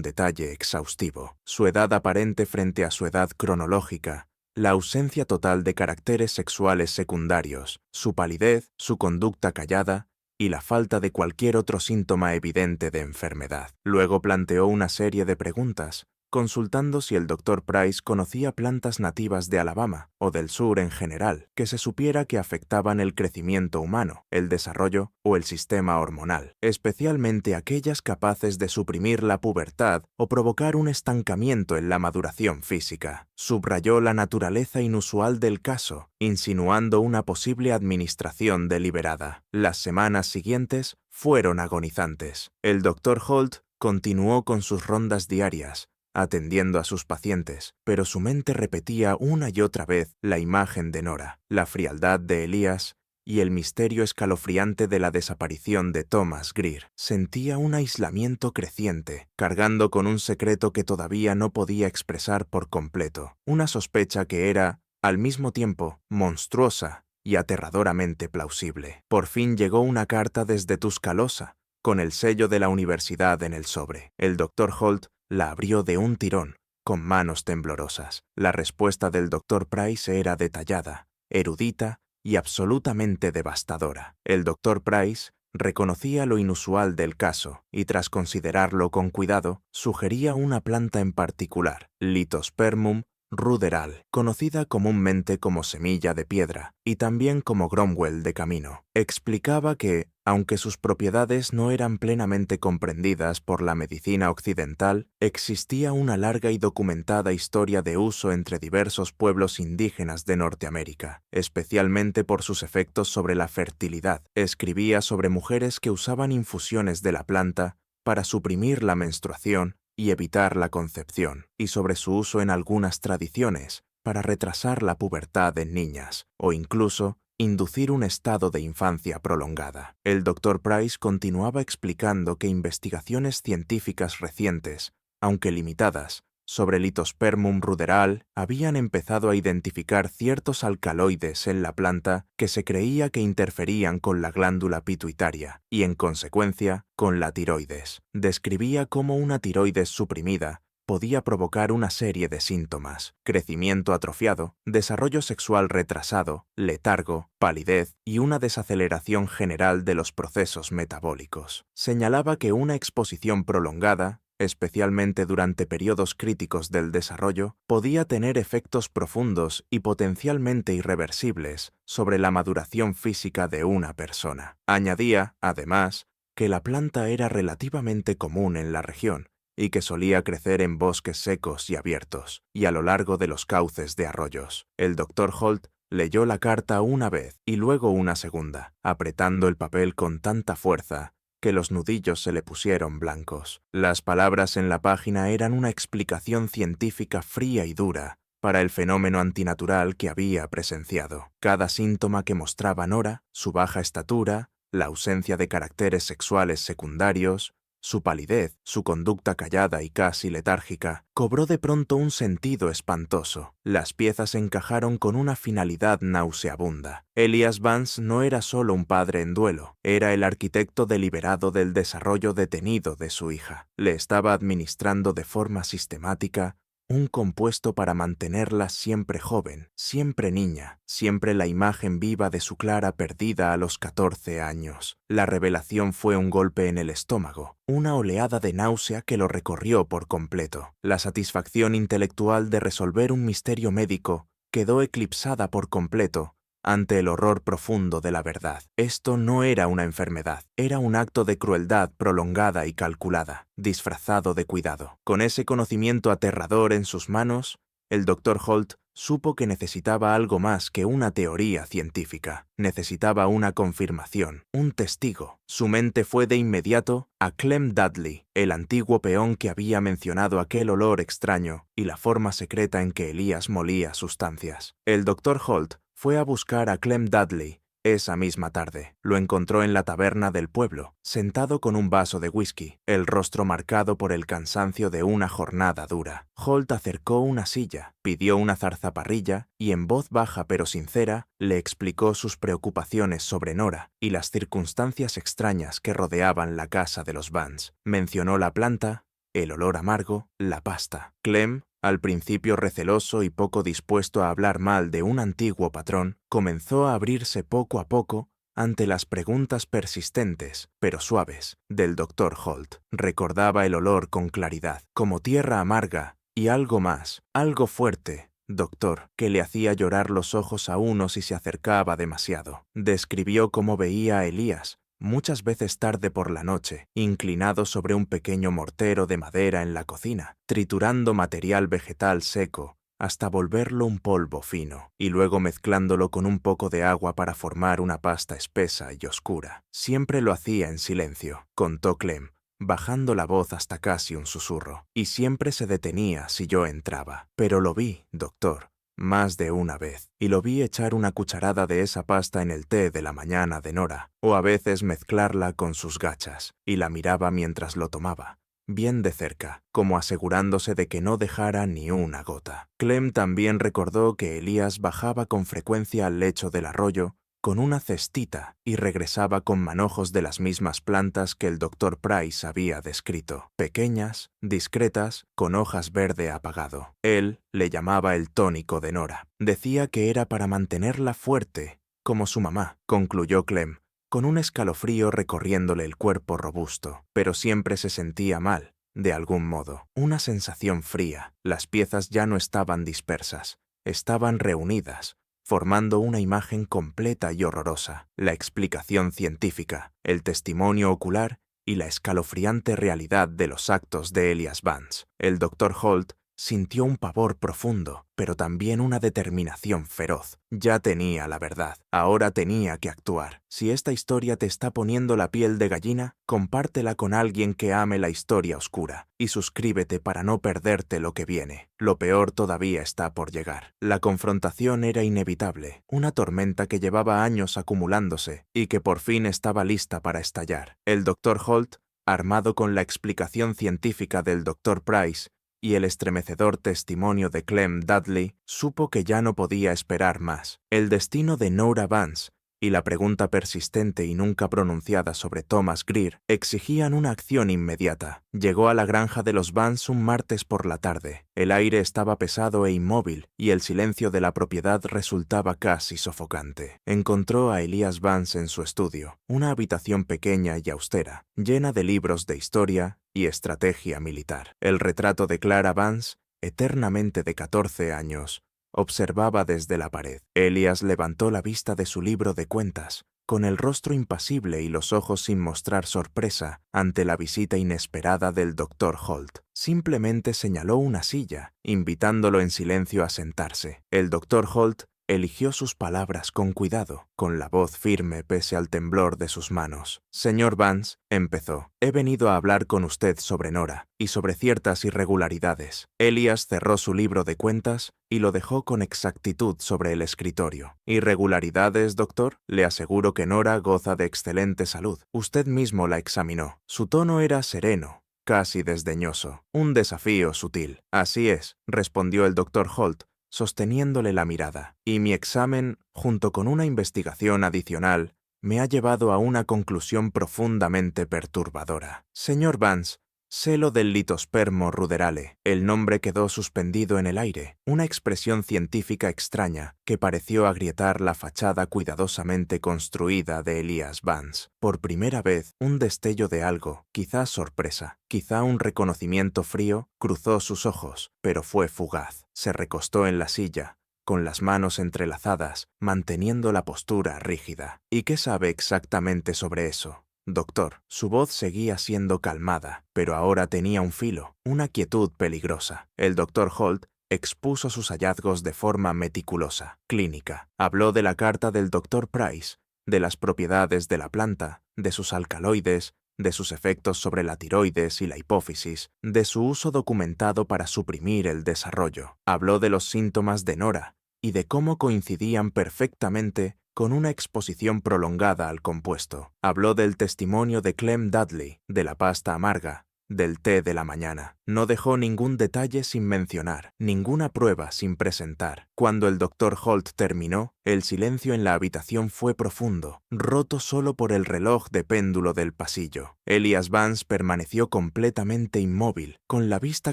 [SPEAKER 1] detalle exhaustivo: su edad aparente frente a su edad cronológica, la ausencia total de caracteres sexuales secundarios, su palidez, su conducta callada y la falta de cualquier otro síntoma evidente de enfermedad. Luego planteó una serie de preguntas, consultando si el Dr. Price conocía plantas nativas de Alabama o del sur en general, que se supiera que afectaban el crecimiento humano, el desarrollo o el sistema hormonal, especialmente aquellas capaces de suprimir la pubertad o provocar un estancamiento en la maduración física. Subrayó la naturaleza inusual del caso, insinuando una posible administración deliberada. Las semanas siguientes fueron agonizantes. El Dr. Holt continuó con sus rondas diarias, atendiendo a sus pacientes, pero su mente repetía una y otra vez la imagen de Nora, la frialdad de Elías y el misterio escalofriante de la desaparición de Thomas Greer. Sentía un aislamiento creciente, cargando con un secreto que todavía no podía expresar por completo, una sospecha que era, al mismo tiempo, monstruosa y aterradoramente plausible. Por fin llegó una carta desde Tuscaloosa, con el sello de la universidad en el sobre. El Dr. Holt la abrió de un tirón, con manos temblorosas. La respuesta del Dr. Price era detallada, erudita y absolutamente devastadora. El Dr. Price reconocía lo inusual del caso y, tras considerarlo con cuidado, sugería una planta en particular, Lithospermum ruderal, conocida comúnmente como semilla de piedra y también como Cromwell de camino. Explicaba que, aunque sus propiedades no eran plenamente comprendidas por la medicina occidental, existía una larga y documentada historia de uso entre diversos pueblos indígenas de Norteamérica, especialmente por sus efectos sobre la fertilidad. Escribía sobre mujeres que usaban infusiones de la planta para suprimir la menstruación y evitar la concepción, y sobre su uso en algunas tradiciones para retrasar la pubertad en niñas, o incluso inducir un estado de infancia prolongada. El Dr. Price continuaba explicando que investigaciones científicas recientes, aunque limitadas, sobre Litospermum ruderal habían empezado a identificar ciertos alcaloides en la planta que se creía que interferían con la glándula pituitaria y, en consecuencia, con la tiroides. Describía cómo una tiroides suprimida podía provocar una serie de síntomas: crecimiento atrofiado, desarrollo sexual retrasado, letargo, palidez y una desaceleración general de los procesos metabólicos. Señalaba que una exposición prolongada, especialmente durante periodos críticos del desarrollo, podía tener efectos profundos y potencialmente irreversibles sobre la maduración física de una persona. Añadía, además, que la planta era relativamente común en la región y que solía crecer en bosques secos y abiertos, y a lo largo de los cauces de arroyos. El Dr. Holt leyó la carta una vez y luego una segunda, apretando el papel con tanta fuerza que los nudillos se le pusieron blancos. Las palabras en la página eran una explicación científica fría y dura para el fenómeno antinatural que había presenciado. Cada síntoma que mostraba Nora, su baja estatura, la ausencia de caracteres sexuales secundarios, su palidez, su conducta callada y casi letárgica, cobró de pronto un sentido espantoso. Las piezas encajaron con una finalidad nauseabunda. Elias Vance no era solo un padre en duelo, era el arquitecto deliberado del desarrollo detenido de su hija. Le estaba administrando de forma sistemática un compuesto para mantenerla siempre joven, siempre niña, siempre la imagen viva de su Clara perdida a los 14 años. La revelación fue un golpe en el estómago, una oleada de náusea que lo recorrió por completo. La satisfacción intelectual de resolver un misterio médico quedó eclipsada por completo ante el horror profundo de la verdad. Esto no era una enfermedad, era un acto de crueldad prolongada y calculada, disfrazado de cuidado. Con ese conocimiento aterrador en sus manos, el Dr. Holt supo que necesitaba algo más que una teoría científica. Necesitaba una confirmación, un testigo. Su mente fue de inmediato a Clem Dudley, el antiguo peón que había mencionado aquel olor extraño y la forma secreta en que Elías molía sustancias. El Dr. Holt fue a buscar a Clem Dudley esa misma tarde. Lo encontró en la taberna del pueblo, sentado con un vaso de whisky, el rostro marcado por el cansancio de una jornada dura. Holt acercó una silla, pidió una zarzaparrilla y en voz baja pero sincera le explicó sus preocupaciones sobre Nora y las circunstancias extrañas que rodeaban la casa de los Vance. Mencionó la planta, el olor amargo, la pasta. Clem, al principio receloso y poco dispuesto a hablar mal de un antiguo patrón, comenzó a abrirse poco a poco ante las preguntas persistentes, pero suaves, del Dr. Holt. Recordaba el olor con claridad, como tierra amarga, y algo más, algo fuerte, doctor, que le hacía llorar los ojos a uno si se acercaba demasiado. Describió cómo veía a Elías, muchas veces tarde por la noche, inclinado sobre un pequeño mortero de madera en la cocina, triturando material vegetal seco hasta volverlo un polvo fino, y luego mezclándolo con un poco de agua para formar una pasta espesa y oscura. Siempre lo hacía en silencio, contó Clem, bajando la voz hasta casi un susurro, y siempre se detenía si yo entraba. Pero lo vi, doctor, más de una vez, y lo vi echar una cucharada de esa pasta en el té de la mañana de Nora, o a veces mezclarla con sus gachas, y la miraba mientras lo tomaba, bien de cerca, como asegurándose de que no dejara ni una gota. Clem también recordó que Elías bajaba con frecuencia al lecho del arroyo con una cestita y regresaba con manojos de las mismas plantas que el Dr. Price había descrito, pequeñas, discretas, con hojas verde apagado. Él le llamaba el tónico de Nora. Decía que era para mantenerla fuerte, como su mamá, concluyó Clem, con un escalofrío recorriéndole el cuerpo robusto, pero siempre se sentía mal, de algún modo, una sensación fría. Las piezas ya no estaban dispersas, estaban reunidas, formando una imagen completa y horrorosa, la explicación científica, el testimonio ocular y la escalofriante realidad de los actos de Elias Vance. El Dr. Holt sintió un pavor profundo, pero también una determinación feroz. Ya tenía la verdad, ahora tenía que actuar. Si esta historia te está poniendo la piel de gallina, compártela con alguien que ame la historia oscura, y suscríbete para no perderte lo que viene. Lo peor todavía está por llegar. La confrontación era inevitable, una tormenta que llevaba años acumulándose, y que por fin estaba lista para estallar. El Dr. Holt, armado con la explicación científica del Dr. Price, y el estremecedor testimonio de Clem Dudley, supo que ya no podía esperar más. El destino de Nora Vance y la pregunta persistente y nunca pronunciada sobre Thomas Greer exigían una acción inmediata. Llegó a la granja de los Vance un martes por la tarde. El aire estaba pesado e inmóvil y el silencio de la propiedad resultaba casi sofocante. Encontró a Elias Vance en su estudio, una habitación pequeña y austera, llena de libros de historia y estrategia militar. El retrato de Clara Vance, eternamente de 14 años, observaba desde la pared. Elias levantó la vista de su libro de cuentas, con el rostro impasible y los ojos sin mostrar sorpresa ante la visita inesperada del Dr. Holt. Simplemente señaló una silla, invitándolo en silencio a sentarse. El Dr. Holt eligió sus palabras con cuidado, con la voz firme pese al temblor de sus manos. «Señor Vance», empezó, «he venido a hablar con usted sobre Nora y sobre ciertas irregularidades». Elias cerró su libro de cuentas y lo dejó con exactitud sobre el escritorio. «¿Irregularidades, doctor? Le aseguro que Nora goza de excelente salud. Usted mismo la examinó». Su tono era sereno, casi desdeñoso, un desafío sutil. «Así es», respondió el Dr. Holt, sosteniéndole la mirada, «y mi examen, junto con una investigación adicional, me ha llevado a una conclusión profundamente perturbadora. Señor Vance, sé lo del litospermo ruderale». El nombre quedó suspendido en el aire, una expresión científica extraña que pareció agrietar la fachada cuidadosamente construida de Elias Vance. Por primera vez, un destello de algo, quizá sorpresa, quizá un reconocimiento frío, cruzó sus ojos, pero fue fugaz. Se recostó en la silla, con las manos entrelazadas, manteniendo la postura rígida. «¿Y qué sabe exactamente sobre eso, doctor?» Su voz seguía siendo calmada, pero ahora tenía un filo, una quietud peligrosa. El Dr. Holt expuso sus hallazgos de forma meticulosa, clínica. Habló de la carta del Dr. Price, de las propiedades de la planta, de sus alcaloides, de sus efectos sobre la tiroides y la hipófisis, de su uso documentado para suprimir el desarrollo. Habló de los síntomas de Nora y de cómo coincidían perfectamente con una exposición prolongada al compuesto. Habló del testimonio de Clem Dudley, de la pasta amarga, del té de la mañana. No dejó ningún detalle sin mencionar, ninguna prueba sin presentar. Cuando el Dr. Holt terminó, el silencio en la habitación fue profundo, roto solo por el reloj de péndulo del pasillo. Elias Vance permaneció completamente inmóvil, con la vista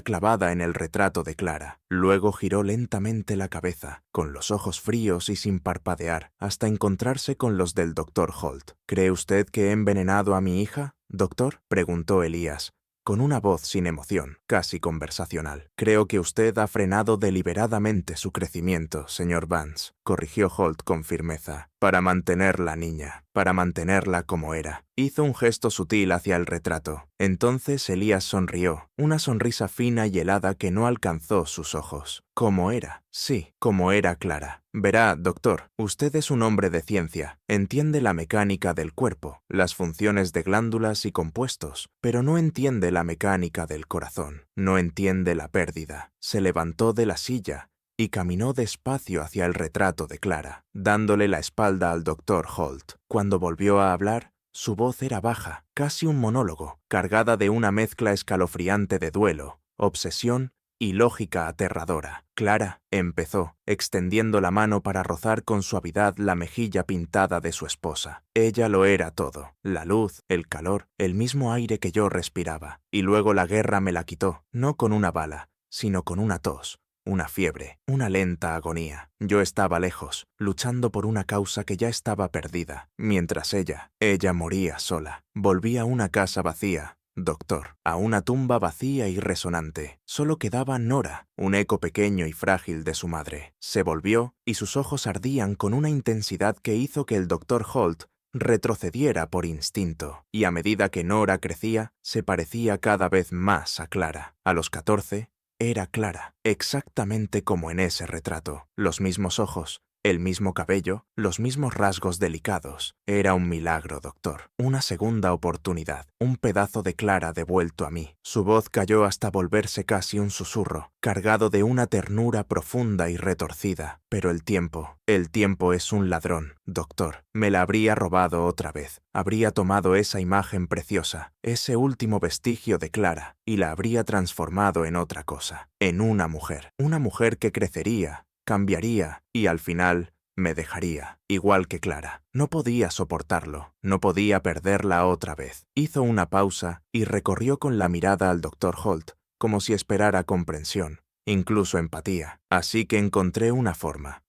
[SPEAKER 1] clavada en el retrato de Clara. Luego giró lentamente la cabeza, con los ojos fríos y sin parpadear, hasta encontrarse con los del Dr. Holt. «¿Cree usted que he envenenado a mi hija, doctor?», preguntó Elias, con una voz sin emoción, casi conversacional. «Creo que usted ha frenado deliberadamente su crecimiento, señor Vance», corrigió Holt con firmeza, «para mantener la niña, para mantenerla como era». Hizo un gesto sutil hacia el retrato. Entonces Elias sonrió, una sonrisa fina y helada que no alcanzó sus ojos. «¿Cómo era?» «Sí, como era Clara. Verá, doctor, usted es un hombre de ciencia, entiende la mecánica del cuerpo, las funciones de glándulas y compuestos, pero no entiende la mecánica del corazón, no entiende la pérdida». Se levantó de la silla y caminó despacio hacia el retrato de Clara, dándole la espalda al Dr. Holt. Cuando volvió a hablar, su voz era baja, casi un monólogo, cargada de una mezcla escalofriante de duelo, obsesión y lógica aterradora. «Clara», empezó, extendiendo la mano para rozar con suavidad la mejilla pintada de su esposa. «Ella lo era todo, la luz, el calor, el mismo aire que yo respiraba. Y luego la guerra me la quitó, no con una bala, sino con una tos, una fiebre, una lenta agonía. Yo estaba lejos, luchando por una causa que ya estaba perdida, mientras ella moría sola. Volví a una casa vacía, doctor, a una tumba vacía y resonante. Solo quedaba Nora, un eco pequeño y frágil de su madre». Se volvió y sus ojos ardían con una intensidad que hizo que el Dr. Holt retrocediera por instinto, y a medida que Nora crecía, se parecía cada vez más a Clara. A los 14, era Clara, exactamente como en ese retrato. Los mismos ojos, El mismo cabello, los mismos rasgos delicados. Era un milagro, doctor. Una segunda oportunidad. Un pedazo de Clara devuelto a mí. Su voz cayó hasta volverse casi un susurro, cargado de una ternura profunda y retorcida. Pero el tiempo es un ladrón, doctor. Me la habría robado otra vez. Habría tomado esa imagen preciosa, ese último vestigio de Clara, y la habría transformado en otra cosa. En una mujer que crecería, cambiaría y al final me dejaría, igual que Clara. No podía soportarlo, no podía perderla otra vez. Hizo una pausa y recorrió con la mirada al doctor Holt, como si esperara comprensión, incluso empatía. Así que encontré una forma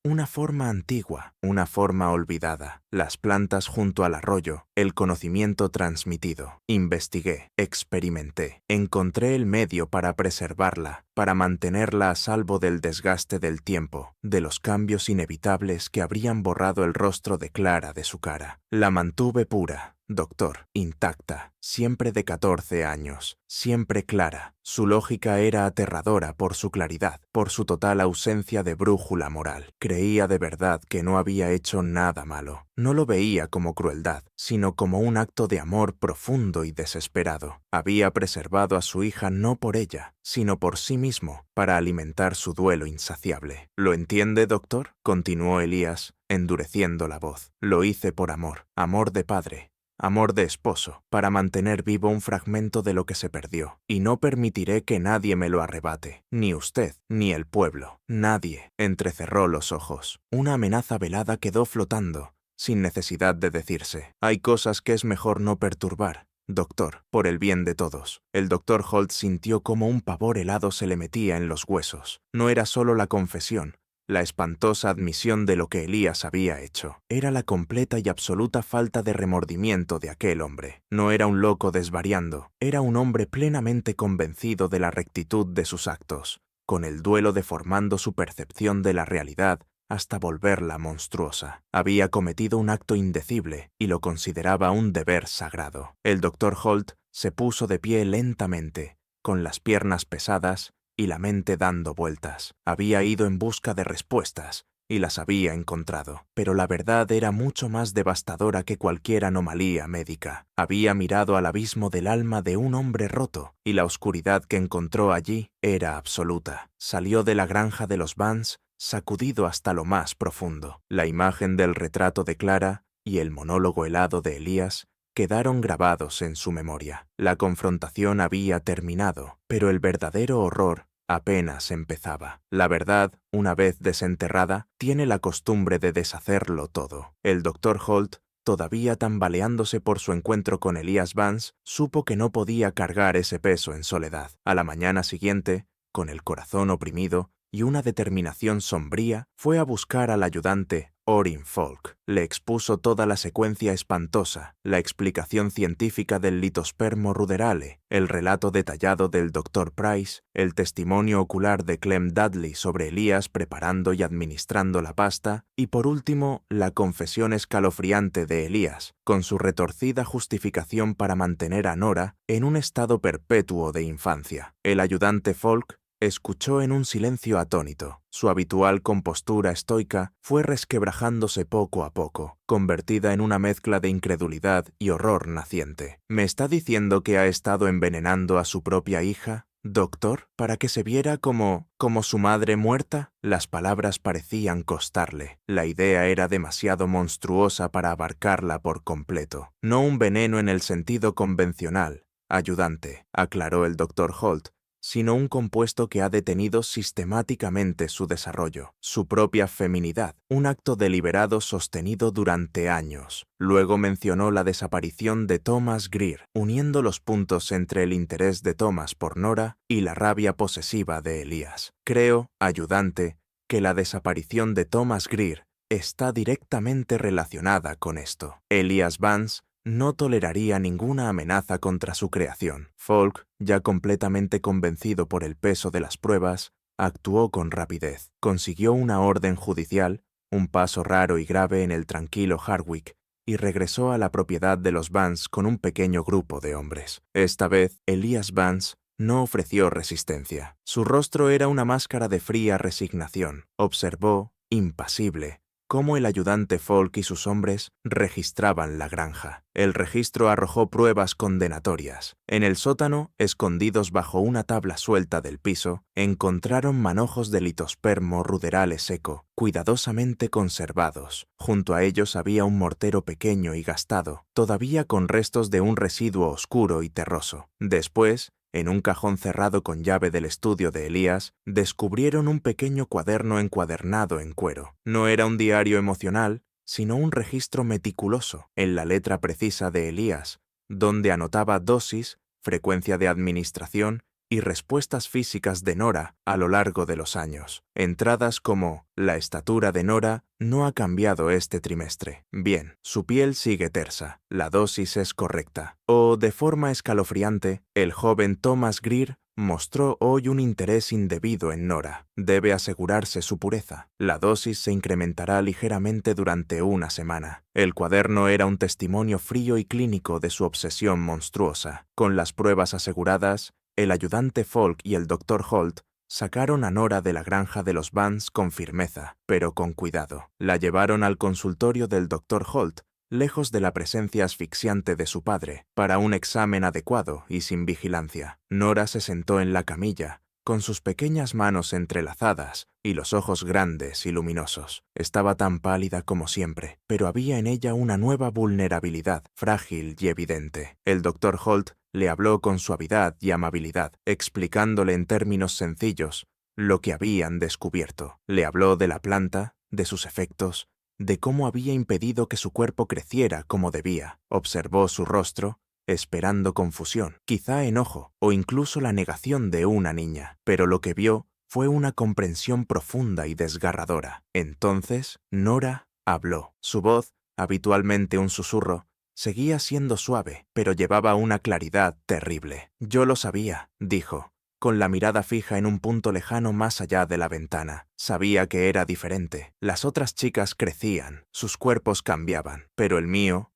[SPEAKER 1] antigua, una forma olvidada. Las plantas junto al arroyo, el conocimiento transmitido. Investigué, experimenté, encontré el medio para preservarla, para mantenerla a salvo del desgaste del tiempo, de los cambios inevitables que habrían borrado el rostro de Clara de su cara. La mantuve pura, doctor, intacta, siempre de 14 años, siempre clara. Su lógica era aterradora por su claridad, por su total ausencia de brújula moral. Creía de verdad que no había hecho nada malo. No lo veía como crueldad, sino como un acto de amor profundo y desesperado. Había preservado a su hija no por ella, sino por sí mismo, para alimentar su duelo insaciable. ¿Lo entiende, doctor?, continuó Elías, endureciendo la voz. Lo hice por amor, amor de padre, amor de esposo, para mantener vivo un fragmento de lo que se perdió. Y no permitiré que nadie me lo arrebate, ni usted, ni el pueblo. Nadie. Entrecerró los ojos. Una amenaza velada quedó flotando, sin necesidad de decirse. Hay cosas que es mejor no perturbar, doctor, por el bien de todos. El doctor Holt sintió como un pavor helado se le metía en los huesos. No era solo la confesión, la espantosa admisión de lo que Elías había hecho. Era la completa y absoluta falta de remordimiento de aquel hombre. No era un loco desvariando, era un hombre plenamente convencido de la rectitud de sus actos, con el duelo deformando su percepción de la realidad hasta volverla monstruosa. Había cometido un acto indecible y lo consideraba un deber sagrado. El doctor Holt se puso de pie lentamente, con las piernas pesadas y la mente dando vueltas. Había ido en busca de respuestas y las había encontrado, pero la verdad era mucho más devastadora que cualquier anomalía médica. Había mirado al abismo del alma de un hombre roto y la oscuridad que encontró allí era absoluta. Salió de la granja de los Vance sacudido hasta lo más profundo. La imagen del retrato de Clara y el monólogo helado de Elías quedaron grabados en su memoria. La confrontación había terminado, pero el verdadero horror apenas empezaba. La verdad, una vez desenterrada, tiene la costumbre de deshacerlo todo. El doctor Holt, todavía tambaleándose por su encuentro con Elías Vance, supo que no podía cargar ese peso en soledad. A la mañana siguiente, con el corazón oprimido y una determinación sombría, fue a buscar al ayudante Orrin Falk. Le expuso toda la secuencia espantosa, la explicación científica del litospermo ruderale, el relato detallado del Dr. Price, el testimonio ocular de Clem Dudley sobre Elías preparando y administrando la pasta, y por último, la confesión escalofriante de Elías, con su retorcida justificación para mantener a Nora en un estado perpetuo de infancia. El ayudante Falk escuchó en un silencio atónito. Su habitual compostura estoica fue resquebrajándose poco a poco, convertida en una mezcla de incredulidad y horror naciente. ¿Me está diciendo que ha estado envenenando a su propia hija, doctor, para que se viera como su madre muerta? Las palabras parecían costarle. La idea era demasiado monstruosa para abarcarla por completo. No un veneno en el sentido convencional, ayudante, aclaró el doctor Holt, sino un compuesto que ha detenido sistemáticamente su desarrollo, su propia feminidad, un acto deliberado sostenido durante años. Luego mencionó la desaparición de Thomas Greer, uniendo los puntos entre el interés de Thomas por Nora y la rabia posesiva de Elías. Creo, ayudante, que la desaparición de Thomas Greer está directamente relacionada con esto. Elías Vance no toleraría ninguna amenaza contra su creación. Falk, ya completamente convencido por el peso de las pruebas, actuó con rapidez. Consiguió una orden judicial, un paso raro y grave en el tranquilo Hardwick, y regresó a la propiedad de los Vance con un pequeño grupo de hombres. Esta vez, Elías Vance no ofreció resistencia. Su rostro era una máscara de fría resignación. Observó, impasible, cómo el ayudante Falk y sus hombres registraban la granja. El registro arrojó pruebas condenatorias. En el sótano, escondidos bajo una tabla suelta del piso, encontraron manojos de litospermo ruderale seco, cuidadosamente conservados. Junto a ellos había un mortero pequeño y gastado, todavía con restos de un residuo oscuro y terroso. Después, en un cajón cerrado con llave del estudio de Elías, descubrieron un pequeño cuaderno encuadernado en cuero. No era un diario emocional, sino un registro meticuloso, en la letra precisa de Elías, donde anotaba dosis, frecuencia de administración y respuestas físicas de Nora a lo largo de los años. Entradas como: la estatura de Nora no ha cambiado este trimestre. Bien, su piel sigue tersa. La dosis es correcta. O, de forma escalofriante, el joven Thomas Greer mostró hoy un interés indebido en Nora. Debe asegurarse su pureza. La dosis se incrementará ligeramente durante una semana. El cuaderno era un testimonio frío y clínico de su obsesión monstruosa. Con las pruebas aseguradas, el ayudante Falk y el Dr. Holt sacaron a Nora de la granja de los Vance con firmeza, pero con cuidado. La llevaron al consultorio del Dr. Holt, lejos de la presencia asfixiante de su padre, para un examen adecuado y sin vigilancia. Nora se sentó en la camilla, con sus pequeñas manos entrelazadas y los ojos grandes y luminosos. Estaba tan pálida como siempre, pero había en ella una nueva vulnerabilidad, frágil y evidente. El Dr. Holt le habló con suavidad y amabilidad, explicándole en términos sencillos lo que habían descubierto. Le habló de la planta, de sus efectos, de cómo había impedido que su cuerpo creciera como debía. Observó su rostro, esperando confusión, quizá enojo o incluso la negación de una niña, pero lo que vio fue una comprensión profunda y desgarradora. Entonces, Nora habló. Su voz, habitualmente un susurro, seguía siendo suave, pero llevaba una claridad terrible. «Yo lo sabía», dijo, con la mirada fija en un punto lejano más allá de la ventana. Sabía que era diferente. Las otras chicas crecían, sus cuerpos cambiaban, pero el mío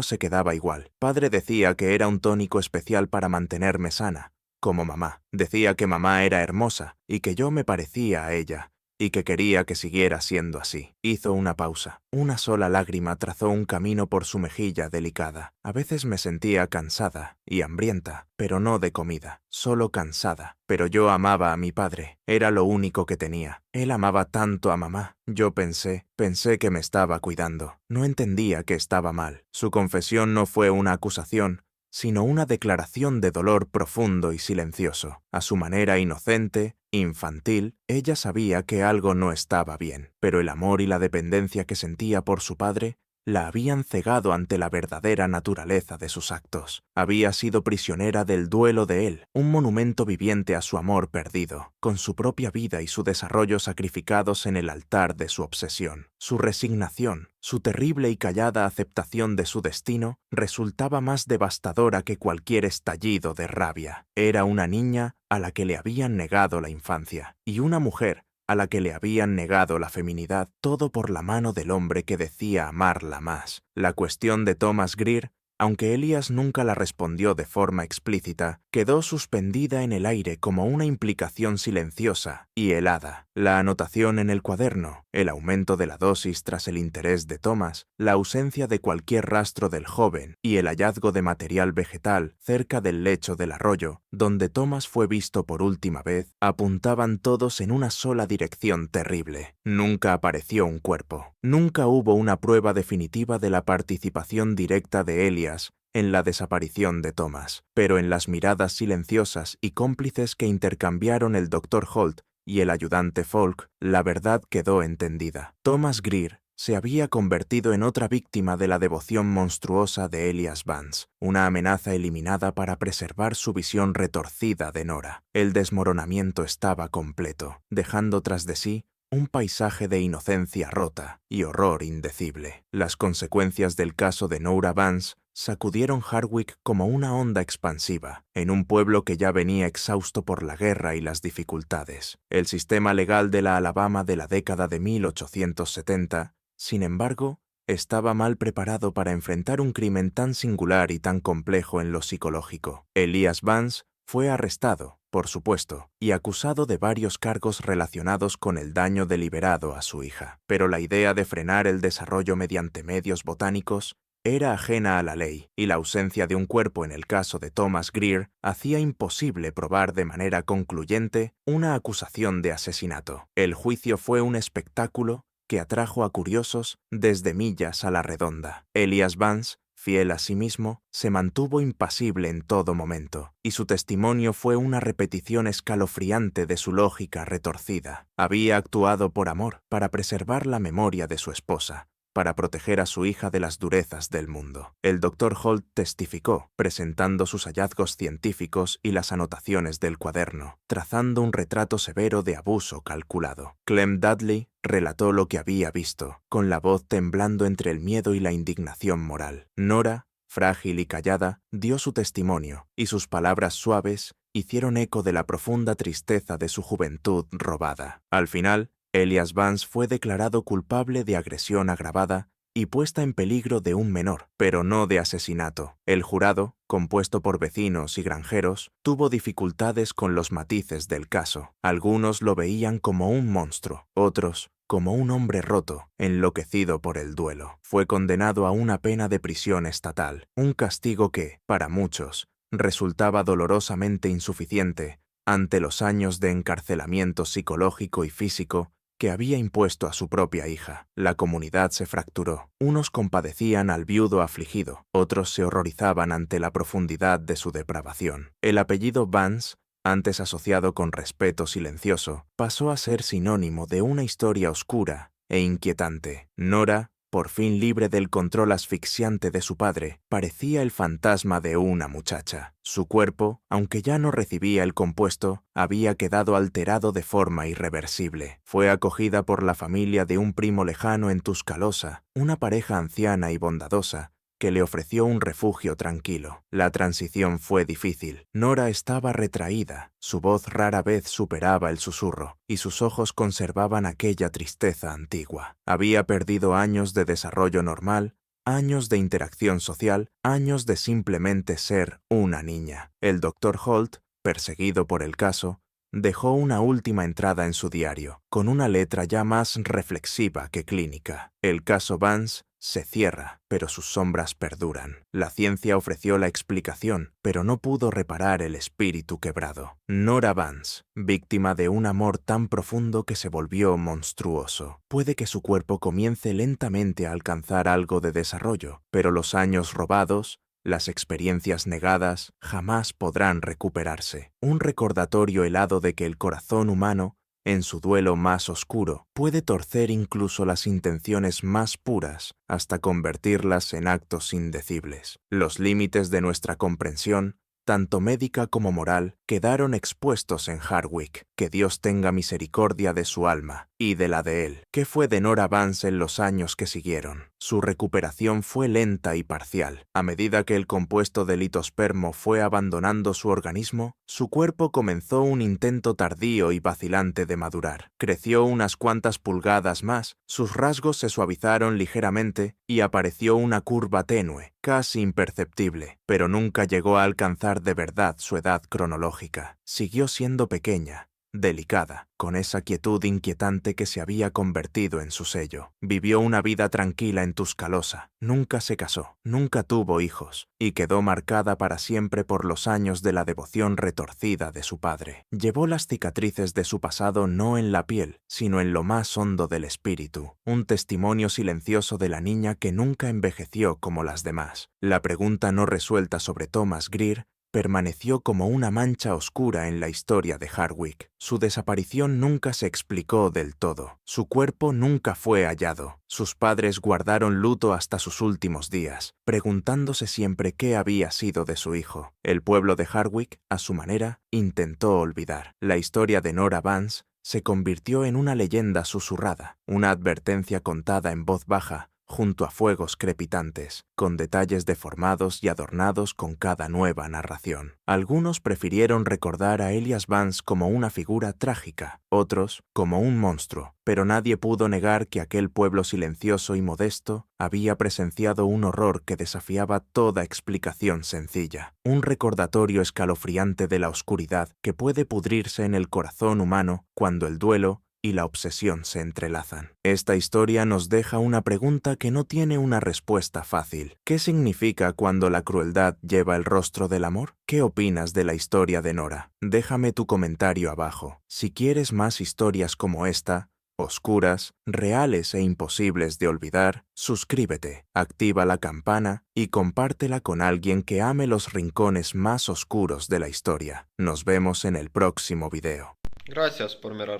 [SPEAKER 1] se quedaba igual. Padre decía que era un tónico especial para mantenerme sana, como mamá. Decía que mamá era hermosa y que yo me parecía a ella, y que quería que siguiera siendo así. Hizo una pausa. Una sola lágrima trazó un camino por su mejilla delicada. A veces me sentía cansada y hambrienta, pero no de comida, solo cansada. Pero yo amaba a mi padre, era lo único que tenía. Él amaba tanto a mamá. Yo pensé que me estaba cuidando. No entendía que estaba mal. Su confesión no fue una acusación, sino una declaración de dolor profundo y silencioso. A su manera inocente, infantil, ella sabía que algo no estaba bien, pero el amor y la dependencia que sentía por su padre la habían cegado ante la verdadera naturaleza de sus actos. Había sido prisionera del duelo de él, un monumento viviente a su amor perdido, con su propia vida y su desarrollo sacrificados en el altar de su obsesión. Su resignación, su terrible y callada aceptación de su destino, resultaba más devastadora que cualquier estallido de rabia. Era una niña a la que le habían negado la infancia, y una mujer a la que le habían negado la feminidad, todo por la mano del hombre que decía amarla más. La cuestión de Thomas Greer, aunque Elías nunca la respondió de forma explícita, quedó suspendida en el aire como una implicación silenciosa y helada. La anotación en el cuaderno, el aumento de la dosis tras el interés de Thomas, la ausencia de cualquier rastro del joven y el hallazgo de material vegetal cerca del lecho del arroyo, donde Thomas fue visto por última vez, apuntaban todos en una sola dirección terrible. Nunca apareció un cuerpo. Nunca hubo una prueba definitiva de la participación directa de Elías en la desaparición de Thomas, pero en las miradas silenciosas y cómplices que intercambiaron el Dr. Holt y el ayudante Falk, la verdad quedó entendida. Thomas Greer se había convertido en otra víctima de la devoción monstruosa de Elias Vance, una amenaza eliminada para preservar su visión retorcida de Nora. El desmoronamiento estaba completo, dejando tras de sí un paisaje de inocencia rota y horror indecible. Las consecuencias del caso de Nora Vance sacudieron Hardwick como una onda expansiva, en un pueblo que ya venía exhausto por la guerra y las dificultades. El sistema legal de la Alabama de la década de 1870, sin embargo, estaba mal preparado para enfrentar un crimen tan singular y tan complejo en lo psicológico. Elias Vance fue arrestado por supuesto, y acusado de varios cargos relacionados con el daño deliberado a su hija. Pero la idea de frenar el desarrollo mediante medios botánicos era ajena a la ley, y la ausencia de un cuerpo en el caso de Thomas Greer hacía imposible probar de manera concluyente una acusación de asesinato. El juicio fue un espectáculo que atrajo a curiosos desde millas a la redonda. Elias Vance, fiel a sí mismo, se mantuvo impasible en todo momento, y su testimonio fue una repetición escalofriante de su lógica retorcida. Había actuado por amor, para preservar la memoria de su esposa, para proteger a su hija de las durezas del mundo. El Dr. Holt testificó, presentando sus hallazgos científicos y las anotaciones del cuaderno, trazando un retrato severo de abuso calculado. Clem Dudley relató lo que había visto, con la voz temblando entre el miedo y la indignación moral. Nora, frágil y callada, dio su testimonio, y sus palabras suaves hicieron eco de la profunda tristeza de su juventud robada. Al final, Elias Vance fue declarado culpable de agresión agravada y puesta en peligro de un menor, pero no de asesinato. El jurado, compuesto por vecinos y granjeros, tuvo dificultades con los matices del caso. Algunos lo veían como un monstruo, otros como un hombre roto, enloquecido por el duelo. Fue condenado a una pena de prisión estatal, un castigo que, para muchos, resultaba dolorosamente insuficiente ante los años de encarcelamiento psicológico y físico que había impuesto a su propia hija. La comunidad se fracturó. Unos compadecían al viudo afligido, otros se horrorizaban ante la profundidad de su depravación. El apellido Vance, antes asociado con respeto silencioso, pasó a ser sinónimo de una historia oscura e inquietante. Nora, por fin libre del control asfixiante de su padre, parecía el fantasma de una muchacha. Su cuerpo, aunque ya no recibía el compuesto, había quedado alterado de forma irreversible. Fue acogida por la familia de un primo lejano en Tuscaloosa, una pareja anciana y bondadosa, que le ofreció un refugio tranquilo. La transición fue difícil. Nora estaba retraída, su voz rara vez superaba el susurro, y sus ojos conservaban aquella tristeza antigua. Había perdido años de desarrollo normal, años de interacción social, años de simplemente ser una niña. El Dr. Holt, perseguido por el caso, dejó una última entrada en su diario, con una letra ya más reflexiva que clínica. El caso Vance se cierra, pero sus sombras perduran. La ciencia ofreció la explicación, pero no pudo reparar el espíritu quebrado. Nora Vance, víctima de un amor tan profundo que se volvió monstruoso. Puede que su cuerpo comience lentamente a alcanzar algo de desarrollo, pero los años robados, las experiencias negadas, jamás podrán recuperarse. Un recordatorio helado de que el corazón humano, en su duelo más oscuro, puede torcer incluso las intenciones más puras hasta convertirlas en actos indecibles. Los límites de nuestra comprensión, tanto médica como moral, quedaron expuestos en Hardwick. Que Dios tenga misericordia de su alma y de la de él. ¿Qué fue de Nora Vance en los años que siguieron? Su recuperación fue lenta y parcial. A medida que el compuesto de litospermo fue abandonando su organismo, su cuerpo comenzó un intento tardío y vacilante de madurar. Creció unas cuantas pulgadas más, sus rasgos se suavizaron ligeramente y apareció una curva tenue, casi imperceptible, pero nunca llegó a alcanzar de verdad su edad cronológica. Siguió siendo pequeña, delicada, con esa quietud inquietante que se había convertido en su sello. Vivió una vida tranquila en Tuscaloosa, nunca se casó, nunca tuvo hijos, y quedó marcada para siempre por los años de la devoción retorcida de su padre. Llevó las cicatrices de su pasado no en la piel, sino en lo más hondo del espíritu, un testimonio silencioso de la niña que nunca envejeció como las demás. La pregunta no resuelta sobre Thomas Greer permaneció como una mancha oscura en la historia de Hardwick. Su desaparición nunca se explicó del todo. Su cuerpo nunca fue hallado. Sus padres guardaron luto hasta sus últimos días, preguntándose siempre qué había sido de su hijo. El pueblo de Hardwick, a su manera, intentó olvidar. La historia de Nora Vance se convirtió en una leyenda susurrada, una advertencia contada en voz baja, junto a fuegos crepitantes, con detalles deformados y adornados con cada nueva narración. Algunos prefirieron recordar a Elias Vance como una figura trágica, otros como un monstruo, pero nadie pudo negar que aquel pueblo silencioso y modesto había presenciado un horror que desafiaba toda explicación sencilla, un recordatorio escalofriante de la oscuridad que puede pudrirse en el corazón humano cuando el duelo y la obsesión se entrelazan. Esta historia nos deja una pregunta que no tiene una respuesta fácil. ¿Qué significa cuando la crueldad lleva el rostro del amor? ¿Qué opinas de la historia de Nora? Déjame tu comentario abajo. Si quieres más historias como esta, oscuras, reales e imposibles de olvidar, suscríbete, activa la campana y compártela con alguien que ame los rincones más oscuros de la historia. Nos vemos en el próximo video.
[SPEAKER 2] Gracias por mirar.